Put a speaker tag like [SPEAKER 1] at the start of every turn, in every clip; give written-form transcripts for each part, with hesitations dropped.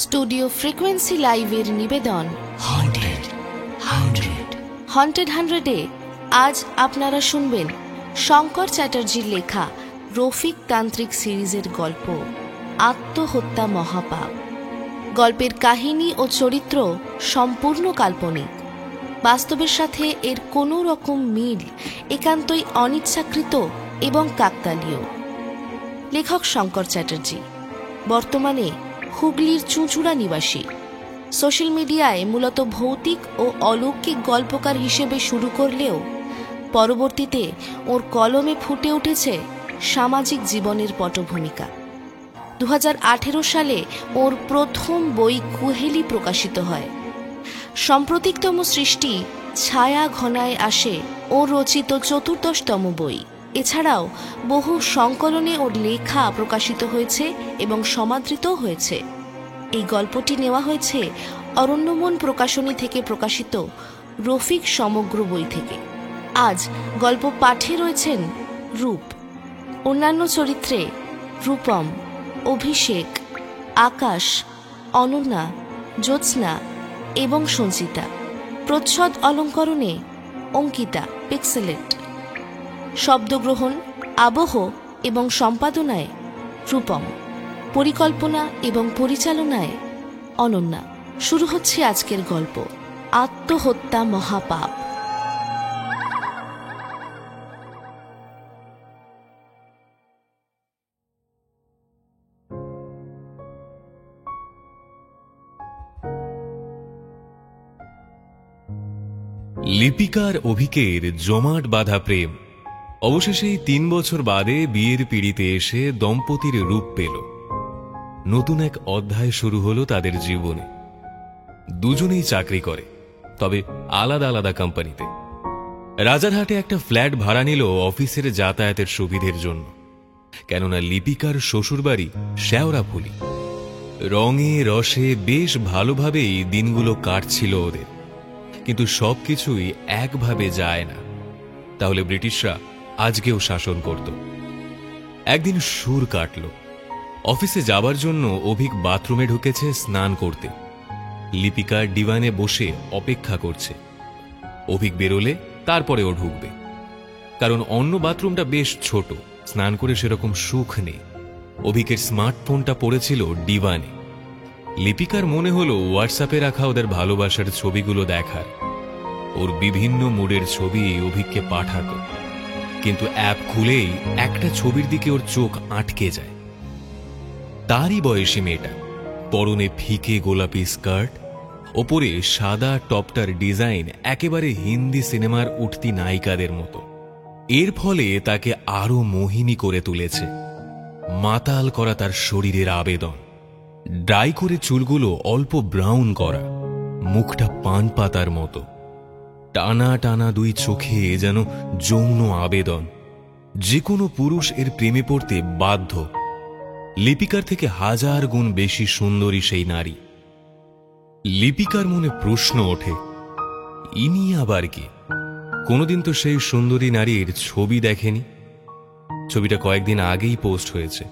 [SPEAKER 1] Studio frequency লাইভের নিবেদন haunted হান্ড্রেডে আজ আপনারা শুনবেন শঙ্কর চ্যাটার্জির লেখা রফিক তান্ত্রিক সিরিজের গল্প আত্মহত্যা মহাপাপ। গল্পের কাহিনী ও চরিত্র সম্পূর্ণ কাল্পনিক, বাস্তবের সাথে এর কোনো রকম মিল একান্তই অনিচ্ছাকৃত এবং কাকতালীয়। লেখক শঙ্কর চ্যাটার্জি বর্তমানে হুগলির চুঁচুড়া নিবাসী। সোশ্যাল মিডিয়ায় মূলত ভৌতিক ও অলৌকিক গল্পকার হিসেবে শুরু করলেও পরবর্তীতে ওর কলমে ফুটে উঠেছে সামাজিক জীবনের পটভূমিকা। 2018 সালে ওর প্রথম বই কুহেলি প্রকাশিত হয়। সাম্প্রতিকতম সৃষ্টি ছায়া ঘনায় আসে ওর রচিত 14তম বই। এছাড়াও বহু সংকলনে ওর লেখা প্রকাশিত হয়েছে এবং সমাদৃতও হয়েছে। এই গল্পটি নেওয়া হয়েছে অরণ্যমন প্রকাশনী থেকে প্রকাশিত রফিক সমগ্র বই থেকে। আজ গল্প পাঠে রয়েছেন রূপ, অন্যান্য চরিত্রে রূপম, অভিষেক, আকাশ, অনন্যা, জ্যোৎস্না এবং সঞ্চিতা। প্রচ্ছদ অলঙ্করণে অঙ্কিতা, পিক্সেলেট। শব্দগ্রহণ, আবহ এবং সম্পাদনায় রূপম। পরিকল্পনা এবং পরিচালনায় অনন্যা। শুরু হচ্ছে আজকের গল্প আত্মহত্যা মহাপাপ।
[SPEAKER 2] লিপিকার অভিকের জমাট বাঁধা প্রেম অবশেষে 3 বছর বাদে বিয়ের পিঁড়িতে এসে দম্পতির রূপ পেল। নতুন এক অধ্যায় শুরু হলো তাদের জীবনে। দুজনেই চাকরি করে, তবে আলাদা আলাদা কোম্পানিতে। রাজারহাটে একটা ফ্ল্যাট ভাড়া নিল অফিসের যাতায়াতের সুবিধের জন্য, কেননা লিপিকার শ্বশুরবাড়ি শেওড়াফুলি। রঙে রসে বেশ ভালোভাবেই দিনগুলো কাটছিল ওদের, কিন্তু সবকিছুই একভাবে যায় না। তাহলে ব্রিটিশরা আজকেও শাসন করত। একদিন সুর কাটল। অফিসে যাবার জন্য অভিক বাথরুমে ঢুকেছে স্নান করতে। লিপিকা ডিভানে বসে অপেক্ষা করছে। অভিক বেরোলে তারপরে ও ঢুকবে, কারণ অন্য বাথরুমটা বেশ ছোট, স্নান করে সেরকম সুখ নেই। অভিকের স্মার্টফোনটা পড়েছিল ডিভানে। লিপিকার মনে হলো হোয়াটসঅ্যাপে রাখা ওদের ভালোবাসার ছবিগুলো দেখার। ওর বিভিন্ন মুডের ছবি অভিককে পাঠাতো, কিন্তু অ্যাপ খুলেই একটা ছবির দিকে ওর চোখ আটকে যায়। তারই বয়সী মেয়েটা, পরনে ফিকে গোলাপি স্কার্ট, ওপরে সাদা টপটার ডিজাইন একেবারে হিন্দি সিনেমার উঠতি নায়িকাদের মতো। এর ফলে তাকে আরো মোহিনী করে তুলেছে। মাতাল করা তার শরীরের আবেদন। ড্রাই করে চুলগুলো অল্প ব্রাউন করা, মুখটা পান পাতার মতো। টানা টানা দুই চোখে যেন যৌন আবেদন। যে কোনো পুরুষ এর প্রেমে পড়তে বাধ্য। লিপিকার থেকে 1000 গুণ বেশি সুন্দরী সেই নারী। লিপিকার মনে প্রশ্ন ওঠে, ইনি আবার কি? কোনোদিন তো সেই সুন্দরী নারীর ছবি দেখেনি। ছবিটা কয়েকদিন আগেই পোস্ট হয়েছে।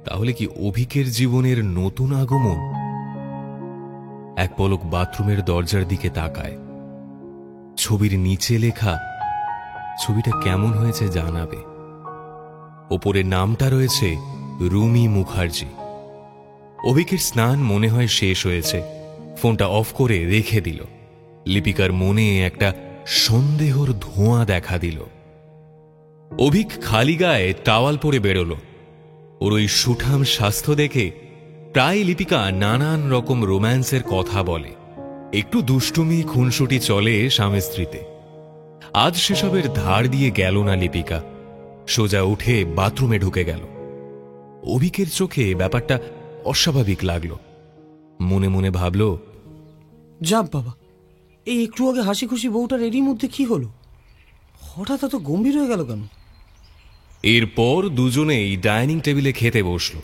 [SPEAKER 2] তাহলে কি অভিকের জীবনের নতুন আগমন? এক পলক বাথরুমের দরজার দিকে তাকায়। ছবির নিচে লেখা, ছবিটা কেমন হয়েছে জানাবে। ওপরে নামটা রয়েছে রুমি মুখার্জি। অভিকের স্নান মনে হয় শেষ হয়েছে। ফোনটা অফ করে রেখে দিল। লিপিকার মনে একটা সন্দেহর ধোঁয়া দেখা দিল। অভিক খালি গায়ে টাওয়াল পরে বেরোল। ওর ওই সুঠাম স্বাস্থ্য দেখে প্রায় লিপিকা নানান রকম রোম্যান্সের কথা বলে। একটু দুষ্টুমি খুনসুটি চলে স্বামী স্ত্রীতে। আজ সেসবের ধার দিয়ে গেল না লিপিকা। সোজা উঠে বাথরুমে ঢুকে গেল। অভিকের চোখে ব্যাপারটা অস্বাভাবিক লাগল। মনে মনে ভাবল,
[SPEAKER 3] যাব বাবা, এই একটু আগে হাসি খুশি বউটার এরই মধ্যে কি হলো? হঠাৎ এত গম্ভীর হয়ে গেল কেন?
[SPEAKER 2] এরপর দুজনেই ডাইনিং টেবিলে খেতে বসল।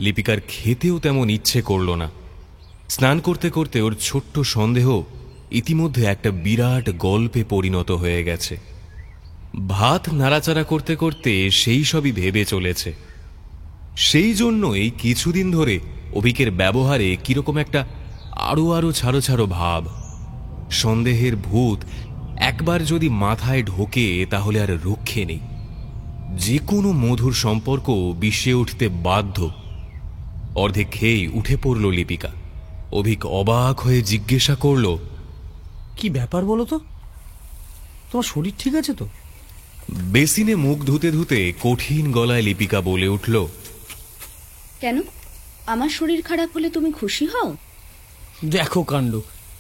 [SPEAKER 2] লিপিকার খেতেও তেমন ইচ্ছে করল না। স্নান করতে করতে ওর ছোট্ট সন্দেহ ইতিমধ্যে একটা বিরাট গল্পে পরিণত হয়ে গেছে। ভাত নাড়াচাড়া করতে করতে সেই সবই ভেবে চলেছে। সেই জন্যই কিছুদিন ধরে অভিকের ব্যবহারে কিরকম একটা আরো ছাড়ো ছাড়ো ভাব। সন্দেহের ভূত একবার যদি মাথায় ঢোকে তাহলে আর রক্ষে নেই। যে কোনো মধুর সম্পর্ক বিষে উঠতে বাধ্য। অর্ধেক খেয়েই উঠে পড়ল লিপিকা। অভিক অবাক হয়ে জিজ্ঞাসা করল,
[SPEAKER 3] কি ব্যাপার বলো তো? তোমার শরীর ঠিক আছে তো?
[SPEAKER 2] বেসিনে মুখ ধুতে ধুতে কঠিন গলায় লিপিকা বলে উঠল,
[SPEAKER 4] কেন, আমার শরীর খারাপ হলে তুমি খুশি হও?
[SPEAKER 3] দেখো কাণ্ড,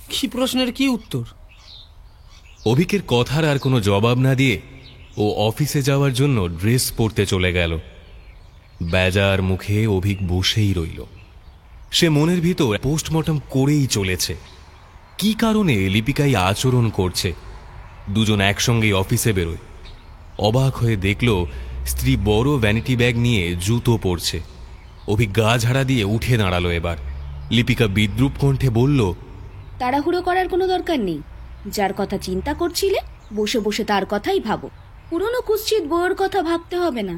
[SPEAKER 3] কি প্রশ্নের কি উত্তর!
[SPEAKER 2] অভিকের কথার আর কোনো জবাব না দিয়ে ও অফিসে যাওয়ার জন্য ড্রেস পরতে চলে গেল। বেজার মুখে অভিক বসেই রইল। সে মনের ভিতর পোস্টমর্টম করেই চলেছে। কি কারণে লিপিকাই আচরণ করছে? দুজন একসঙ্গেই অফিসে বেরোয়। অবাক হয়ে দেখল স্ত্রী বড় ভ্যানিটি ব্যাগ নিয়ে জুতো পরছে। অভিক গা ঝাড়া দিয়ে উঠে দাঁড়ালো। এবার লিপিকা বিদ্রূপ কণ্ঠে বলল,
[SPEAKER 4] তাড়াহুড়ো করার কোনো দরকার নেই। যার কথা চিন্তা করছিলে বসে বসে তার কথাই ভাবো। পুরনো কুৎসিত বউয়ের কথা ভাবতে হবে না।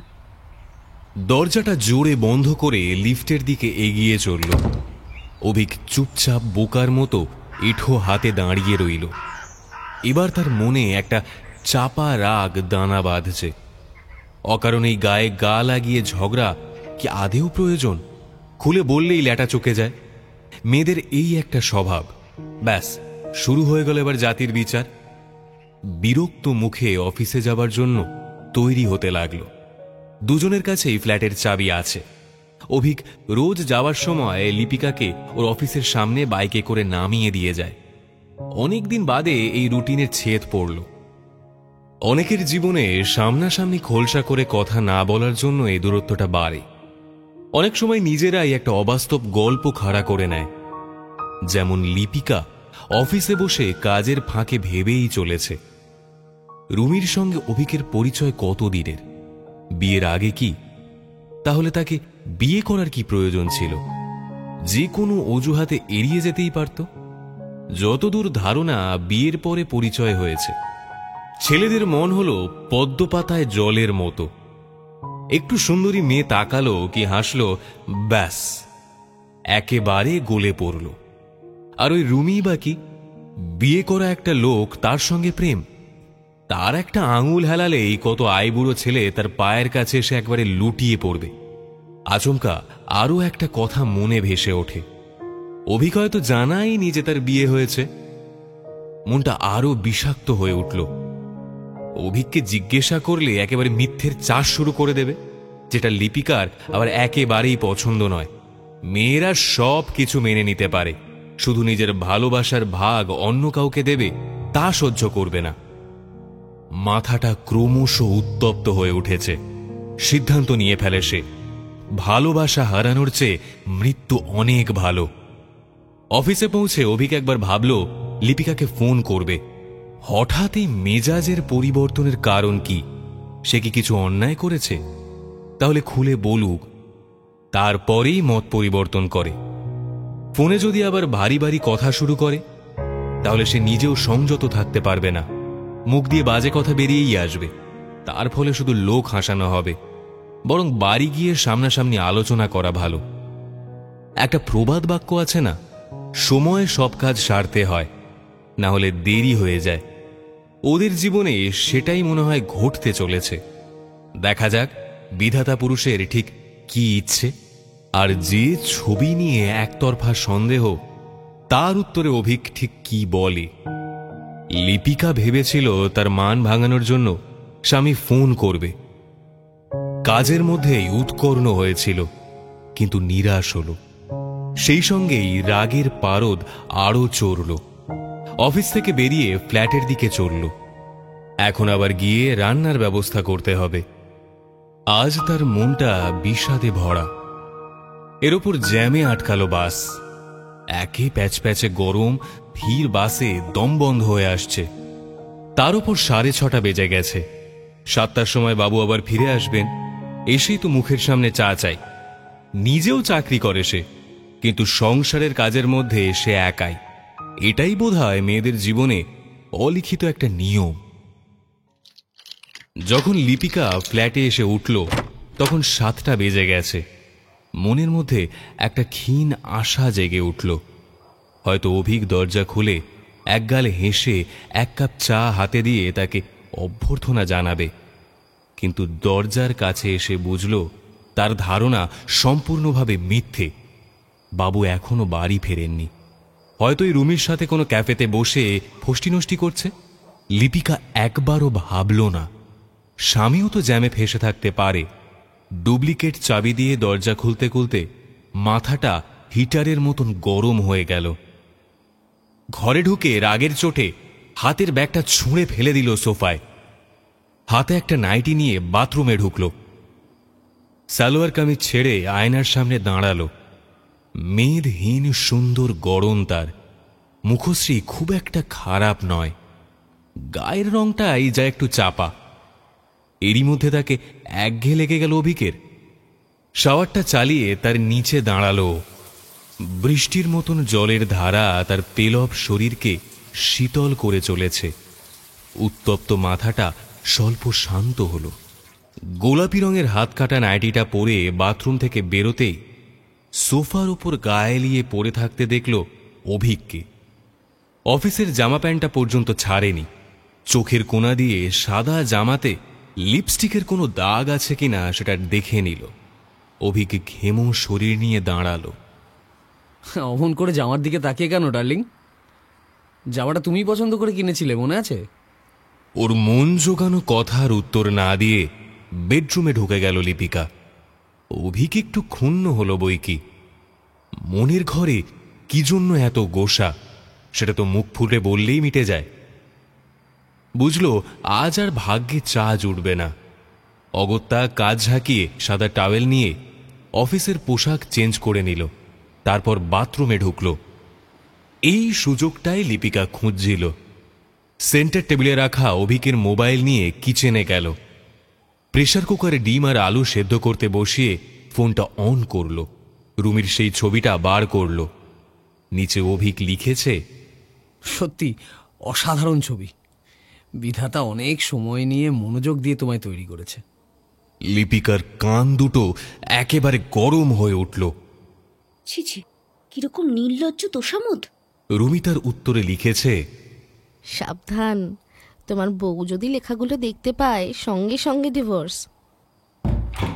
[SPEAKER 2] দরজাটা জোরে বন্ধ করে লিফটের দিকে এগিয়ে চলল। অভিক চুপচাপ বোকার মতো এঁঠো হাতে দাঁড়িয়ে রইল। এবার তার মনে একটা চাপা রাগ দানা বাঁধছে। অকারণেই গায়ে গা লাগিয়ে ঝগড়া কি আদেও প্রয়োজন? খুলে বললেই ল্যাটা চোকে যায়। মেয়েদের এই একটা স্বভাব। ব্যাস, শুরু হয়ে গেল এবার জাতির বিচার। বিরক্ত মুখে অফিসে যাবার জন্য তৈরি হতে লাগলো। দুজনের কাছেই ফ্ল্যাটের চাবি আছে। অভিক রোজ যাওয়ার সময় লিপিকাকে ওর অফিসের সামনে বাইকে করে নামিয়ে দিয়ে যায়। অনেকদিন বাদে এই রুটিনের ছেদ পড়ল। অনেকের জীবনে সামনাসামনি খোলসা করে কথা না বলার জন্য এই দূরত্বটা বাড়ে। অনেক সময় নিজেরাই একটা অবাস্তব গল্প খাড়া করে নেয়। যেমন লিপিকা অফিসে বসে কাজের ফাঁকে ভেবেই চলেছে, রুমির সঙ্গে অভিকের পরিচয় কত দিনের, বিয়ের আগে কি? তাহলে তাকে বিয়ে করার কি প্রয়োজন ছিল? যে কোনো অজুহাতে এড়িয়ে যেতেই পারত। যতদূর ধারণা, বিয়ের পরে পরিচয় হয়েছে। ছেলেদের মন হলো পদ্মপাতায় জলের মতো। একটু সুন্দরী মেয়ে তাকালো কি হাসলো, ব্যাস একেবারে গলে পড়ল। আর ওই রুমি বা কি? বিয়ে করা একটা লোক, তার সঙ্গে প্রেম। তার একটা আঙুল হেলালেই কত আইবুড়ো ছেলে তার পায়ের কাছে এসে একবারে লুটিয়ে পড়বে। আচমকা আরো একটা কথা মনে ভেসে ওঠে। অভিকয় তো জানাইনি যে তার বিয়ে হয়েছে। মনটা আরো বিষাক্ত হয়ে উঠল। অভিককে জিজ্ঞাসা করলে একেবারে মিথ্যের চাষ শুরু করে দেবে, যেটা লিপিকার আবার একেবারেই পছন্দ নয়। মেয়েরা সব কিছু মেনে নিতে পারে, শুধু নিজের ভালোবাসার ভাগ অন্য কাউকে দেবে তা সহ্য করবে না। মাথাটা ক্রমশ উত্তপ্ত হয়ে উঠেছে। সিদ্ধান্ত নিয়ে ফেলে সে, ভালোবাসা হারানোর চেয়ে মৃত্যু অনেক ভালো। অফিসে পৌঁছে অভিক একবার ভাবল লিপিকাকে ফোন করবে। হঠাৎ এই মেজাজের পরিবর্তনের কারণ কি? সে কি কিছু অন্যায় করেছে? তাহলে খুলে বলুক, তারপরেই মত পরিবর্তন করে। ফোনে যদি আবার ভারী ভারী কথা শুরু করে, তাহলে সে নিজেও সংযত থাকতে পারবে না। মুখ দিয়ে বাজে কথা বেরিয়েই আসবে। তার ফলে শুধু লোক হাসানো হবে। বরং বাড়ি গিয়ে সামনাসামনি আলোচনা করা ভালো। একটা প্রবাদ বাক্য আছে না, সময়ে সব কাজ সারতে হয়, না হলে দেরি হয়ে যায়। ওদের জীবনে সেটাই মনে হয় ঘটতে চলেছে। দেখা যাক বিধাতা পুরুষের ঠিক কি ইচ্ছে। আর যে ছবি নিয়ে একতরফা সন্দেহ, তার উত্তরে অভিক ঠিক কি বলে। লিপিকা ভেবেছিল তার মান ভাঙানোর জন্য স্বামী ফোন করবে। কাজের মধ্যেই উৎকর্ণ হয়েছিল, কিন্তু নিরাশ হল। সেই সঙ্গেই রাগের পারদ আরো চড়ল। অফিস থেকে বেরিয়ে ফ্ল্যাটের দিকে চলল। এখন আবার গিয়ে রান্নার ব্যবস্থা করতে হবে। আজ তার মনটা বিষাদে ভরা। এর ওপর জ্যামে আটকালো বাস। একে প্যাচপ্যাচে গরম ধীর বাসে দম বন্ধ হয়ে আসছে। তার ওপর 6:30 বেজে গেছে। 7টার সময় বাবু আবার ফিরে আসবেন। এসেই তো মুখের সামনে চা চাই। নিজেও চাকরি করে সে, কিন্তু সংসারের কাজের মধ্যে সে একাই। এটাই বোধহয় মেয়েদের জীবনে অলিখিত একটা নিয়ম। যখন লিপিকা ফ্ল্যাটে এসে উঠল, তখন 7টা বেজে গেছে। মনের মধ্যে একটা ক্ষীণ আশা জেগে উঠল। হয়তো অভিক দরজা খুলে একগাল হেসে 1 কাপ চা হাতে দিয়ে তাকে অভ্যর্থনা জানাবে, কিন্তু দরজার কাছে এসে বুঝল তার ধারণা সম্পূর্ণভাবে মিথ্যে। বাবু এখনো বাড়ি ফেরেননি। হয়তো এই রুমির সাথে কোনো ক্যাফেতে বসে ফষ্টিনষ্টি করছে। লিপিকা একবারও ভাবল না স্বামীও তো জ্যামে ফেসে থাকতে পারে। ডুপ্লিকেট চাবি দিয়ে দরজা খুলতে খুলতে মাথাটা হিটারের মতন গরম হয়ে গেল। ঘরে ঢুকে রাগের চোটে হাতের ব্যাগটা ছুঁড়ে ফেলে দিল সোফায়। হাতে একটা নাইটি নিয়ে বাথরুমে ঢুকল। সালোয়ার কামিজ ছেড়ে আয়নার সামনে দাঁড়ালো। মেদহীন সুন্দর গড়ন তার, মুখশ্রী খুব একটা খারাপ নয়, গায়ের রংটাই যা একটু চাপা। এরই মধ্যে তাকে একঘেয়ে লেগে গেল অভিকের। শাওয়ারটা চালিয়ে তার নিচে দাঁড়ালো। বৃষ্টির মতন জলের ধারা তার পেলব শরীরকে শীতল করে চলেছে। উত্তপ্ত মাথাটা স্বল্প শান্ত হল। গোলাপি রঙের হাত কাটা নাইটিটা পরে বাথরুম থেকে বেরোতেই সোফার উপর গায়ে লিয়ে পড়ে থাকতে দেখল অভিককে। অফিসের জামা প্যান্টটা পর্যন্ত ছাড়েনি। চোখের কোনা দিয়ে সাদা জামাতে লিপস্টিকের কোনো দাগ আছে কিনা সেটা দেখে নিল। অভিক ঘেমো শরীর নিয়ে দাঁড়ালো।
[SPEAKER 3] অমন করে জামার দিকে তাকিয়ে কেন ডার্লিং? জামাটা তুমি পছন্দ করে কিনেছিলে, মনে আছে?
[SPEAKER 2] ওর মন জোগানো কথার উত্তর না দিয়ে বেডরুমে ঢুকে গেল লিপিকা। অভিক একটু ক্ষুণ্ণ হলো বই কি। মনের ঘরে কি জন্য এত গোসা সেটা তো মুখ ফুটে বললেই মিটে যায়। বুঝল আজ আর ভাগ্যে চা জুটবে না। অগত্যা কাজ ঝাঁকিয়ে সাদা টাওয়েল নিয়ে অফিসের পোশাক চেঞ্জ করে নিল। তারপর বাথরুমে ঢুকল। এই সুযোগটাই লিপিকা খুঁজছিল। সেন্টার টেবিলে রাখা অভিকের মোবাইল নিয়ে কিচেনে গেল। প্রেসার কুকারে ডিম আর আলু সেদ্ধ করতে বসিয়ে ফোনটা অন করল। রুমির সেই ছবিটা বার করল। নিচে অভিক লিখেছে,
[SPEAKER 3] সত্যি অসাধারণ ছবি। বিধাতা অনেক সময় নিয়ে মনোযোগ দিয়ে তোমায় তৈরি করেছে।
[SPEAKER 2] লিপিকার কান দুটো একেবারে গরম হয়ে উঠল।
[SPEAKER 4] ছি ছি, কিরকম নির্লজ্জ তোষামোদ।
[SPEAKER 2] রুমি তার উত্তরে লিখেছে,
[SPEAKER 1] সাবধান, তোমার বউ যদি লেখাগুলো দেখতে পায় সঙ্গে সঙ্গে ডিভোর্স।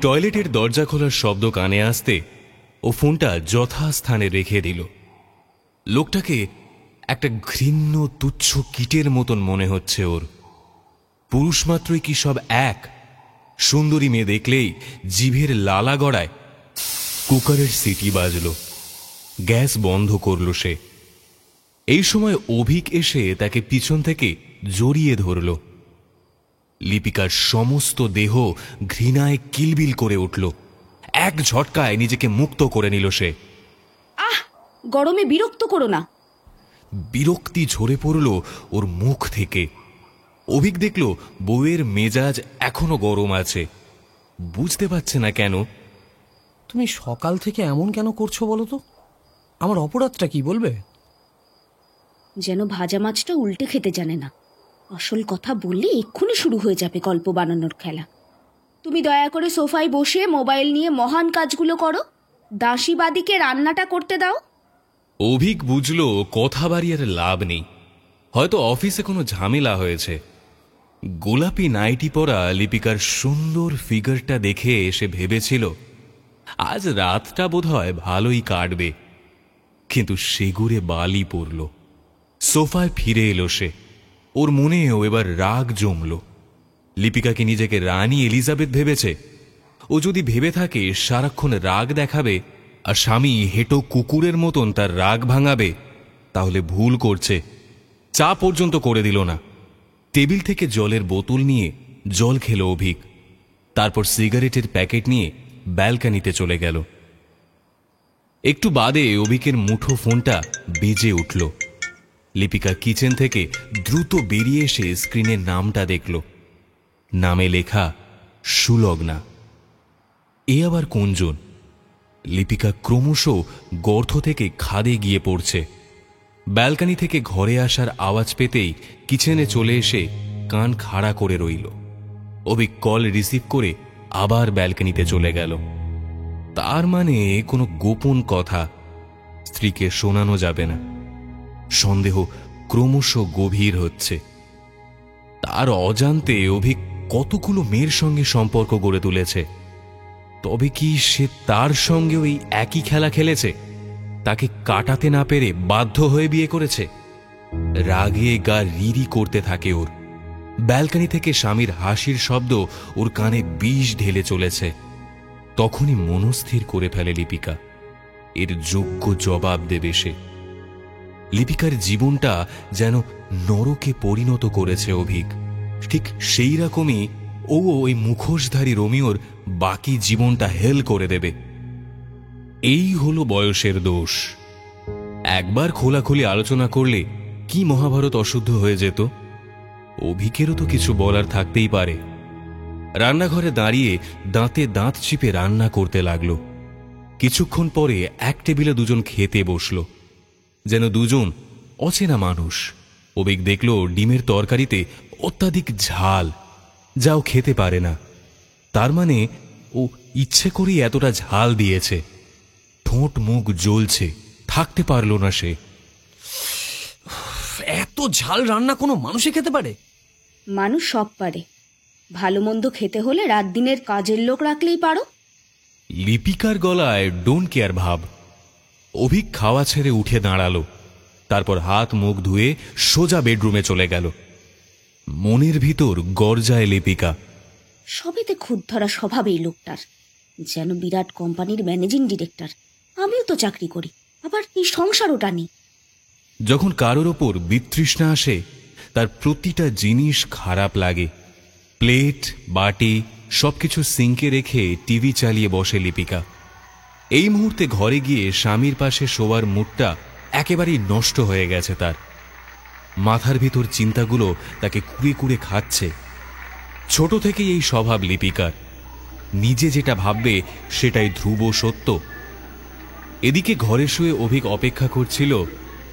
[SPEAKER 2] টয়লেটের দরজা খোলার শব্দ কানে আসতে ও ফোনটা যথাস্থানে রেখে দিল। লোকটাকে একটা ঘৃণ্য তুচ্ছ কীটের মতন মনে হচ্ছে ওর। পুরুষ মাত্রই কি সব এক? সুন্দরী মেয়ে দেখলেই জিভের লালা গড়ায়। কুকারের সিটি বাজল। গ্যাস বন্ধ করল সে। এই সময় অভিক এসে তাকে পিছন থেকে জড়িয়ে ধরল। লিপিকার সমস্ত দেহ ঘৃণায় কিলবিল করে উঠল। এক ঝটকায় নিজেকে মুক্ত করে নিল সে।
[SPEAKER 4] আহ, গরমে বিরক্ত করো না।
[SPEAKER 2] বিরক্তি ঝরে পড়ল ওর মুখ থেকে। অভিক দেখল বউয়ের মেজাজ এখনো গরম আছে। বুঝতে পারছে না কেন।
[SPEAKER 3] তুমি সকাল থেকে এমন কেন করছো বলো তো? আমার অপরাধটা কি বলবে?
[SPEAKER 4] যেন ভাজা মাছটা উল্টে খেতে জানে না। আসল কথা বললে এক্ষুনি শুরু হয়ে যাবে গল্প বানানোর খেলা। তুমি দয়া করে সোফায় বসে মোবাইল নিয়ে মহান কাজগুলো করো। দাসীবাদীকে রান্নাটা করতে দাও।
[SPEAKER 2] অভিক বুঝল কথা বাড়িয়ে আর লাভ নেই। হয়তো অফিসে কোনো ঝামেলা হয়েছে। গোলাপি নাইটি পরা লিপিকার সুন্দর ফিগারটা দেখে এসে ভেবেছিল আজ রাতটা বোধহয় ভালোই কাটবে। কিন্তু সেগুড়ে বালি পড়ল। সোফায় ফিরে এলো সে। ওর মনেও এবার রাগ জমল। লিপিকাকে নিজেকে রানী এলিজাবেথ ভেবেছে। ও যদি ভেবে থাকে সারাক্ষণ রাগ দেখাবে আর স্বামী হেঁটো কুকুরের মতন তার রাগ ভাঙাবে, তাহলে ভুল করছে। চা পর্যন্ত করে দিল না। টেবিল থেকে জলের বোতল নিয়ে জল খেল অভিক। তারপর সিগারেটের প্যাকেট নিয়ে ব্যালকানিতে চলে গেল। একটু বাদে অভিকের মুঠো ফোনটা বেজে উঠল। লিপিকা কিচেন থেকে দ্রুত বেরিয়ে এসে স্ক্রিনের নামটা দেখল। নামে লেখা সুলগ্না। এ আবার কোনজন? লিপিকা ক্রমশ গর্ত থেকে খাদে গিয়ে পড়ছে। ব্যালকানি থেকে ঘরে আসার আওয়াজ পেতেই কিচেনে চলে এসে কান খাড়া করে রইল। অভিক কল রিসিভ করে আবার ব্যালকানিতে চলে গেল। তার মানে কোনো গোপন কথা স্ত্রীকে শোনানো যাবে না। সন্দেহ ক্রমশ গভীর হচ্ছে। তার অজান্তে অভিক কতগুলো মেয়ের সঙ্গে সম্পর্ক গড়ে তুলেছে। তবে কি সে তার সঙ্গেও এই একই খেলা খেলেছে? তাকে কাটাতে না পেরে বাধ্য হয়ে বিয়ে করেছে? রাগে গা রিরি করতে থাকে ওর। ব্যালকনি থেকে স্বামীর হাসির শব্দ ওর কানে বিষ ঢেলে চলেছে। তখনই মনস্থির করে ফেলে লিপিকা, এর যোগ্য জবাব দেবে সে। লিপিকার জীবনটা যেন নরকে পরিণত করেছে অভিক। ঠিক সেই রকমই ও ওই মুখোশধারী রোমিওর বাকি জীবনটা হেল করে দেবে। এই হলো বয়সের দোষ। একবার খোলাখুলি আলোচনা করলে কি মহাভারত অশুদ্ধ হয়ে যেত? অভিকেরও তো কিছু বলার থাকতেই পারে। রান্নাঘরে দাঁড়িয়ে দাঁতে দাঁত চিপে রান্না করতে লাগলো। কিছুক্ষণ পরে এক টেবিলে দুজন খেতে বসল, যেন দুজন অচেনা মানুষ। অভিক দেখল ডিমের তরকারিতে অত্যাধিক ঝাল, যাও খেতে পারে না। তার মানে ও ইচ্ছে করেই এতটা ঝাল দিয়েছে। ঠোঁট মুখ জ্বলছে, থাকতে পারল না সে।
[SPEAKER 3] এত ঝাল রান্না কোনো মানুষে খেতে পারে?
[SPEAKER 4] মানুষ সব পারে। ভালো মন্দ খেতে হলে রাত দিনের কাজের লোক রাখলেই পারো।
[SPEAKER 2] লিপিকার গলায় ডোন্ট কেয়ার ভাব। অভিক খাওয়া ছেড়ে উঠে দাঁড়ালো, তারপর হাত মুখ ধুয়ে সোজা বেডরুমে চলে গেল। মনের ভিতর গর্জায় লিপিকা।
[SPEAKER 4] সবেতে খুদ ধরা স্বভাব এই লোকটার, যেন বিরাট কোম্পানির ম্যানেজিং ডিরেক্টর। আমিও তো চাকরি করি, আবার এই সংসারও টানি।
[SPEAKER 2] যখন কারোর ওপর বিতৃষ্ণা আসে, তার প্রতিটা জিনিস খারাপ লাগে। প্লেট বাটি সবকিছু সিঙ্কে রেখে টিভি চালিয়ে বসে লিপিকা। এই মুহূর্তে ঘরে গিয়ে স্বামীর পাশে শোয়ার মুডটা একেবারেই নষ্ট হয়ে গেছে তার। মাথার ভিতর চিন্তাগুলো তাকে কুড়ে কুড়ে খাচ্ছে। ছোট থেকেই এই স্বভাব লিপিকার। নিজে যেটা ভাববে সেটাই ধ্রুব সত্য। এদিকে ঘরে শুয়ে অভিক অপেক্ষা করছিল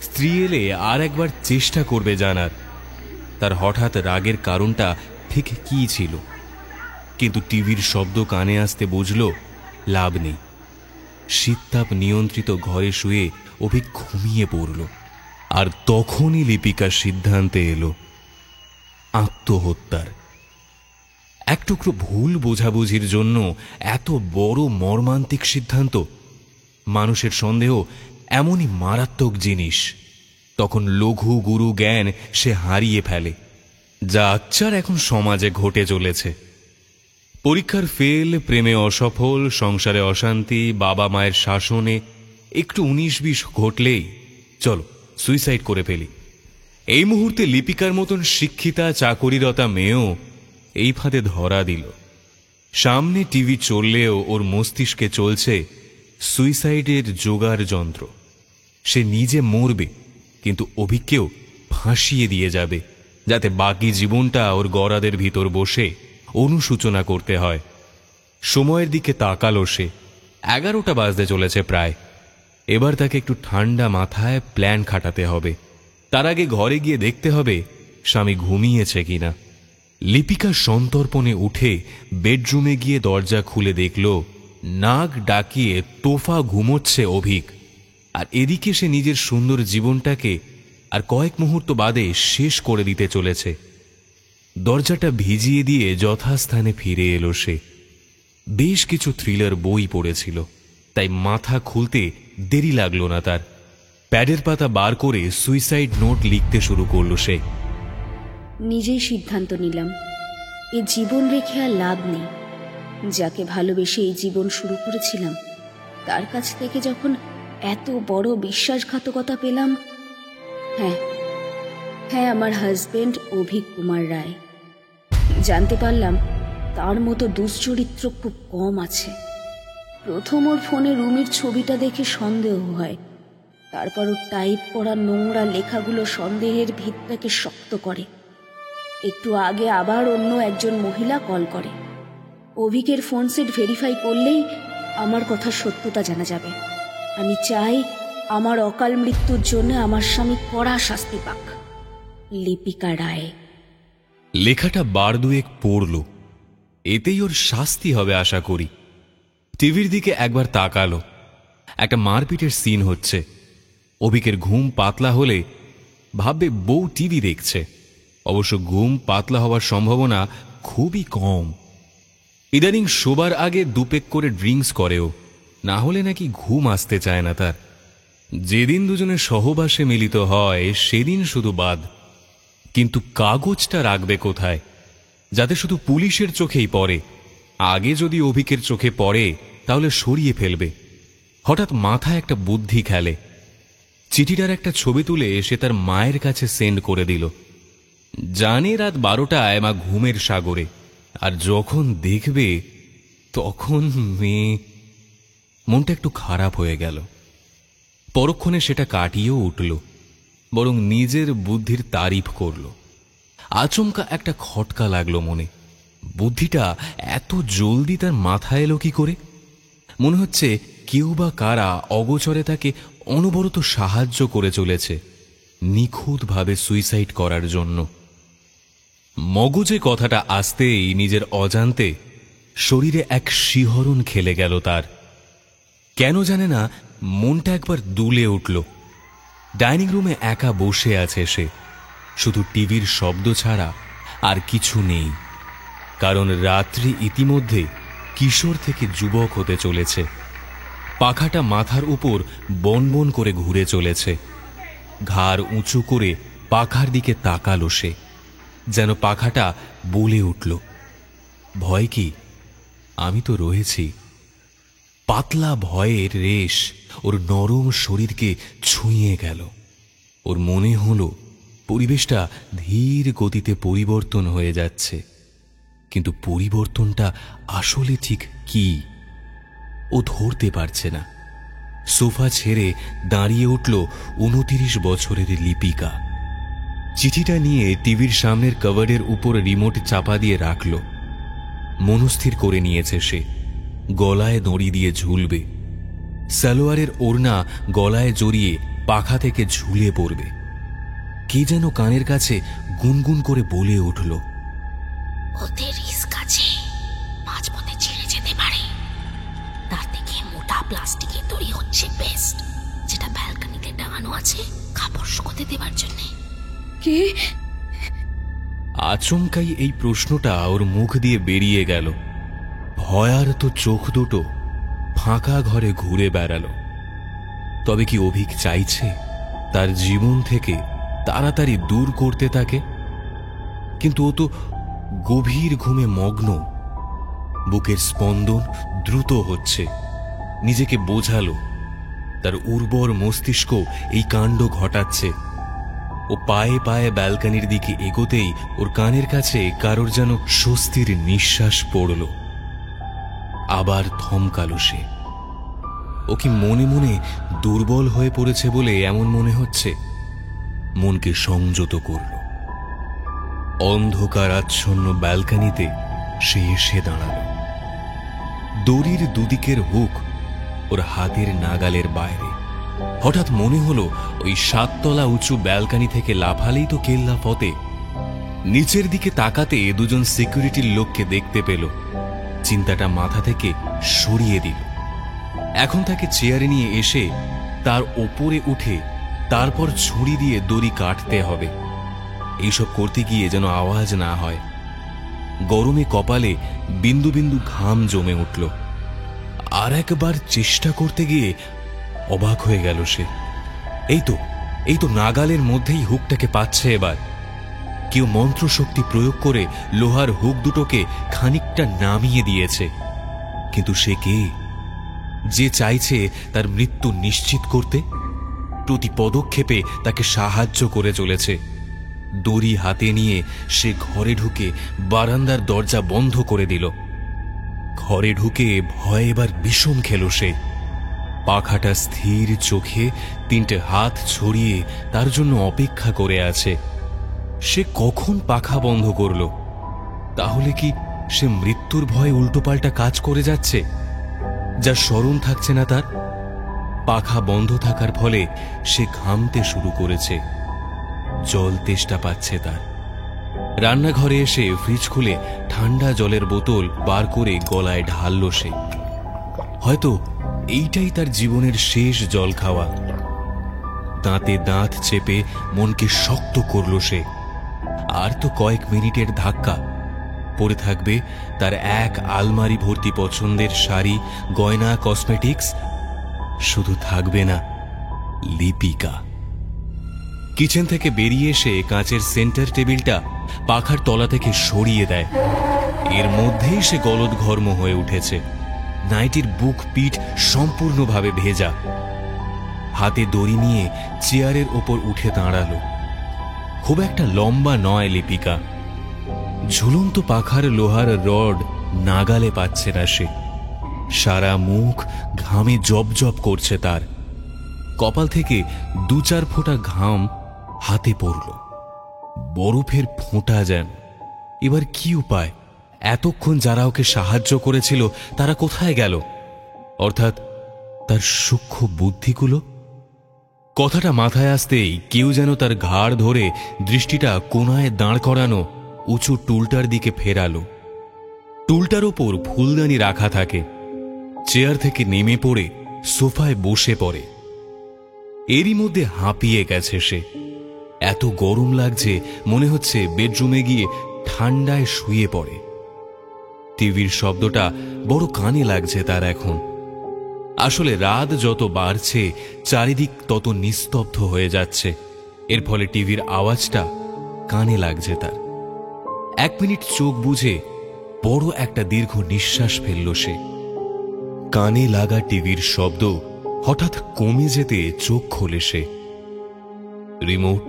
[SPEAKER 2] স্ত্রী এলে আর একবার চেষ্টা করবে জানার তার হঠাৎ রাগের কারণটা ঠিক কী ছিল। কিন্তু টিভির শব্দ কানে আসতে বুঝল লাভ নেই। শীততাপ নিয়ন্ত্রিত ঘরে শুয়ে অভিক ঘুমিয়ে পড়ল। আর তখনই লিপিকার সিদ্ধান্তে এলো আত্মহত্যার। এক টুকরো ভুল বোঝাবুঝির জন্য এত বড় মর্মান্তিক সিদ্ধান্ত। মানুষের সন্দেহ এমনই মারাত্মক জিনিস। তখন লঘু গুরু জ্ঞান সে হারিয়ে ফেলে, যা আচ্ছার এখন সমাজে ঘটে চলেছে। পরীক্ষার ফেল, প্রেমে অসফল, সংসারে অশান্তি, বাবা মায়ের শাসনে একটু 19-20 ঘটলেই চলো সুইসাইড করে ফেলি। এই মুহূর্তে লিপিকার মতন শিক্ষিতা চাকরিরতা মেয়েও এই ফাঁদে ধরা দিল। সামনে টিভি চললেও ওর মস্তিষ্কে চলছে সুইসাইডের জোগাড় যন্ত্র। সে নিজে মরবে, কিন্তু অভিককেও ফাঁসিয়ে দিয়ে যাবে, যাতে বাকি জীবনটা ওর গরাদের ভিতর বসে অনুশোচনা করতে হয়। সময়ের দিকে তাকালো সে। 11টা বাজতে চলেছে প্রায়। এবার তাকে একটু ঠান্ডা মাথায় প্ল্যান খাটাতে হবে। তার আগে ঘরে গিয়ে দেখতে হবে স্বামী ঘুমিয়েছে কিনা। লিপিকা সন্তর্পণে উঠে বেডরুমে গিয়ে দরজা খুলে দেখল নাক ডাকিয়ে তোফা ঘুমোচ্ছে অভিক। আর এদিকে সে নিজের সুন্দর জীবনটাকে আর কয়েক মুহূর্ত বাদে শেষ করে দিতে চলেছে। দরজাটা ভিজিয়ে দিয়ে যথাস্থানে ফিরে এলো সে। বেশ কিছু থ্রিলার বই পড়েছিল, তাই মাথা খুলতে দেরি লাগলো না তার। প্যাডের পাতা বার করে সুইসাইড নোট লিখতে শুরু করলো সে।
[SPEAKER 4] নিজেই সিদ্ধান্ত নিলাম, এ জীবন রেখে আর লাভ নেই। যাকে ভালোবেসে এই জীবন শুরু করেছিলাম, তার কাছ থেকে যখন এত বড় বিশ্বাসঘাতকতা পেলাম। হ্যাঁ, আমার হাজবেন্ড অভিক কুমার রায়। জানতে পারলাম তার মতো দুশ্চরিত্র খুব কম আছে। প্রথম ওর ফোনে রুমির ছবিটা দেখে সন্দেহ হয়, তারপর ওর টাইপ করা নোংরা লেখাগুলো সন্দেহের ভিতটাকে শক্ত করে। একটু আগে আবার অন্য একজন মহিলা কল করে। অভিকের ফোন সেট ভেরিফাই করলেই আমার কথা সত্যতা জানা যাবে। আমি চাই আমার অকাল মৃত্যুর জন্য আমার স্বামী কড়া শাস্তি পাক। লিপিকা রায়।
[SPEAKER 2] লেখাটা বার দুয়েক পড়ল, এতেই ওর শাস্তি হবে আশা করি। টিভির দিকে একবার তাকালো। একটা মারপিটের সিন হচ্ছে। অভিকের ঘুম পাতলা হলে ভাববে বউ টিভি দেখছে। অবশ্য ঘুম পাতলা হওয়ার সম্ভাবনা খুবই কম। ইদানিং শোবার আগে দুপেক করে ড্রিঙ্কস করেও, না হলে নাকি ঘুম আসতে চায় না তার। যেদিন দুজনের সহবাসে মিলিত হয় সেদিন শুধু বাদ। কিন্তু কাগজটা রাখবে কোথায়, যাতে শুধু পুলিশের চোখেই পড়ে? আগে যদি অভিকের চোখে পড়ে তাহলে সরিয়ে ফেলবে। হঠাৎ মাথায় একটা বুদ্ধি খেলে। চিঠিটার একটা ছবি তুলে সে তার মায়ের কাছে সেন্ড করে দিল। জানে রাত 12টায় মা ঘুমের সাগরে, আর যখন দেখবে তখন মনটা একটু খারাপ হয়ে গেল। পরক্ষণে সেটা কাটিয়েও উঠল, বরং নিজের বুদ্ধির তারিফ করল। আচমকা একটা খটকা লাগলো মনে। বুদ্ধিটা এত জলদি তার মাথায় এলো কি করে? মনে হচ্ছে কেউ বা কারা অগোচরে তাকে অনবরত সাহায্য করে চলেছে নিখুঁতভাবে সুইসাইড করার জন্য। মগজে কথাটা আসতেই নিজের অজান্তে শরীরে এক শিহরণ খেলে গেল তার। কেন জানে না মনটা একবার দুলে উঠল। ডাইনিং রুমে একা বসে আছে সে, শুধু টিভির শব্দ ছাড়া আর কিছু নেই। কারণ রাত্রি ইতিমধ্যে কিশোর থেকে যুবক হতে চলেছে। পাখাটা মাথার উপর বনবন করে ঘুরে চলেছে। ঘাড় উঁচু করে পাখার দিকে তাকালো সে, যেন পাখাটা বলে উঠল, ভয় কি? আমি তো রয়েছি। পাতলা ভয়ের রেশ ওর নরম শরীরকে ছুঁয়ে গেল। ওর মনে হলো পরিবেশটা ধীর গতিতে পরিবর্তন হয়ে যাচ্ছে। কিন্তু পরিবর্তনটা আসলে ঠিক কি ও ধরতে পারছে না। সোফা ছেড়ে দাঁড়িয়ে উঠল 29 বছরের লিপিকা। চিঠিটা নিয়ে টিভির সামনের কভারের উপর রিমোট চাপা দিয়ে রাখল। মনস্থির করে নিয়েছে সে গলায় দড়ি দিয়ে ঝুলবে। সালোয়ারের ওড়না গলায় জড়িয়ে পাখা থেকে ঝুলে পড়বে। কে যেন কানের কাছে গুনগুন করে বলে উঠল,
[SPEAKER 1] ওদের রিস্ক আছে, মাঝপথে ছেড়ে যেতে পারে। তার থেকে মোটা প্লাস্টিকের দড়ি হচ্ছে বেস্ট, যেটা ব্যালকনিতে টাঙানো আছে কাপড় শুকোতে দেওয়ার জন্য।
[SPEAKER 4] কে?
[SPEAKER 2] আচমকাই এই প্রশ্নটা ওর মুখ দিয়ে বেরিয়ে গেল। ভয়ার্ত চোখ দুটো ফাঁকা ঘরে ঘুরে বেড়ালো। তবে কি অভিক চাইছে তার জীবন থেকে তাড়াতাড়ি দূর করতে তাকে? কিন্তু ও তো গভীর ঘুমে মগ্ন। বুকের স্পন্দন দ্রুত হচ্ছে। নিজেকে বোঝালো তার উর্বর মস্তিষ্ক এই কাণ্ড ঘটাচ্ছে। ও পায়ে পায়ে ব্যালকনির দিকে এগোতেই ওর কানের কাছে কারোর যেন স্বস্তির নিঃশ্বাস পড়ল। আবার থমকালো সে। ও কি মনে মনে দুর্বল হয়ে পড়েছে বলে এমন মনে হচ্ছে? মনকে সংযত করল। অন্ধকার আচ্ছন্ন ব্যালকনিতে সে এসে দাঁড়াল। দড়ির দুদিকের হুক ওর হাতের নাগালের বাইরে। হঠাৎ মনে হলো ওই 7 তলা উঁচু ব্যালকনি থেকে লাফালেই তো কেল্লা ফতে। নিচের দিকে তাকাতে দুজন সিকিউরিটির লোককে দেখতে পেল। চিন্তাটা মাথা থেকে সরিয়ে দিল। এখন তাকে চেয়ারে নিয়ে এসে তার ওপরে উঠে তারপর ছুরি দিয়ে দড়ি কাটতে হবে। এইসব করতে গিয়ে যেন আওয়াজ না হয়। গরমে কপালে বিন্দু বিন্দু ঘাম জমে উঠল। আর একবার চেষ্টা করতে গিয়ে অবাক হয়ে গেল সে। এই তো নাগালের মধ্যেই হুকটাকে পাচ্ছে এবার। কেউ মন্ত্রশক্তি প্রয়োগ করে লোহার হুক দুটোকে খানিকটা নামিয়ে দিয়েছে। কিন্তু সে কে? যে চাইছে তার মৃত্যু নিশ্চিত করতে, প্রতি পদক্ষেপে তাকে সাহায্য করে চলেছে। দড়ি হাতে নিয়ে সে ঘরে ঢুকে বারান্দার দরজা বন্ধ করে দিল। ঘরে ঢুকে ভয়ে এবার বিষম খেল সে। পাখাটা স্থির চোখে 3টে হাত ছড়িয়ে তার জন্য অপেক্ষা করে আছে। সে কখন পাখা বন্ধ করল? তাহলে কি সে মৃত্যুর ভয়ে উল্টোপাল্টা কাজ করে যাচ্ছে, যা স্মরণ থাকছে না তার? পাখা বন্ধ থাকার ফলে সে ঘামতে শুরু করেছে। জল তেষ্টা পাচ্ছে তার। রান্নাঘরে এসে ফ্রিজ খুলে ঠান্ডা জলের বোতল বার করে গলায় ঢালল সে। হয়তো এইটাই তার জীবনের শেষ জল খাওয়া। দাঁতে দাঁত চেপে মনকে শক্ত করল সে। আর তো কয়েক মিনিটের ধাক্কা, পড়ে থাকবে তার এক আলমারি ভর্তি পছন্দের শাড়ি, গয়না, কসমেটিক্স। শুধু থাকবে না লিপিকা। কিচেন থেকে বেরিয়ে এসে কাঁচের সেন্টার টেবিলটা পাখার তলা থেকে সরিয়ে দেয়। এর মধ্যেই সে গলদঘর্ম হয়ে উঠেছে। নাইটির বুক পিঠ সম্পূর্ণভাবে ভেজা। হাতে দড়ি নিয়ে চেয়ারের ওপর উঠে দাঁড়ালো। খুব একটা লম্বা নয় লিপিকা। ঝুলন্ত পাখার লোহার রড নাগালে পাচ্ছে না সে। সারা মুখ ঘামে জবজব করছে তার। কপাল থেকে 2-4 ফোঁটা ঘাম হাতে পড়ল, বরফের ফোঁটা যেন। এবার কি উপায়? এতক্ষণ যারা ওকে সাহায্য করেছিল তারা কোথায় গেল? অর্থাৎ তার সূক্ষ্ম বুদ্ধিগুলো। কথাটা মাথায় আসতেই কেউ যেন তার ঘাড় ধরে দৃষ্টিটা কোণায় দাঁড় করানো উঁচু টুলটার দিকে ফেরালো। টুলটার ওপর ফুলদানি রাখা থাকে। চেয়ার থেকে নেমে পড়ে সোফায় বসে পড়ে। এরই মধ্যে হাঁপিয়ে গেছে সে। এত গরম লাগছে, মনে হচ্ছে বেডরুমে গিয়ে ঠান্ডায় শুয়ে পড়ে। টিভির শব্দটা বড় কানে লাগছে তার এখন। আসলে রাত যত বাড়ছে চারিদিক তত নিস্তব্ধ হয়ে যাচ্ছে। এর ফলে টিভির আওয়াজটা কানে লাগছে তার। 1 মিনিট চোখ বুজে বড় একটা দীর্ঘ নিঃশ্বাস ফেলল সে। কানে লাগা টিভির শব্দ হঠাৎ কমে যেতে চোখ খোলে সে। রিমোট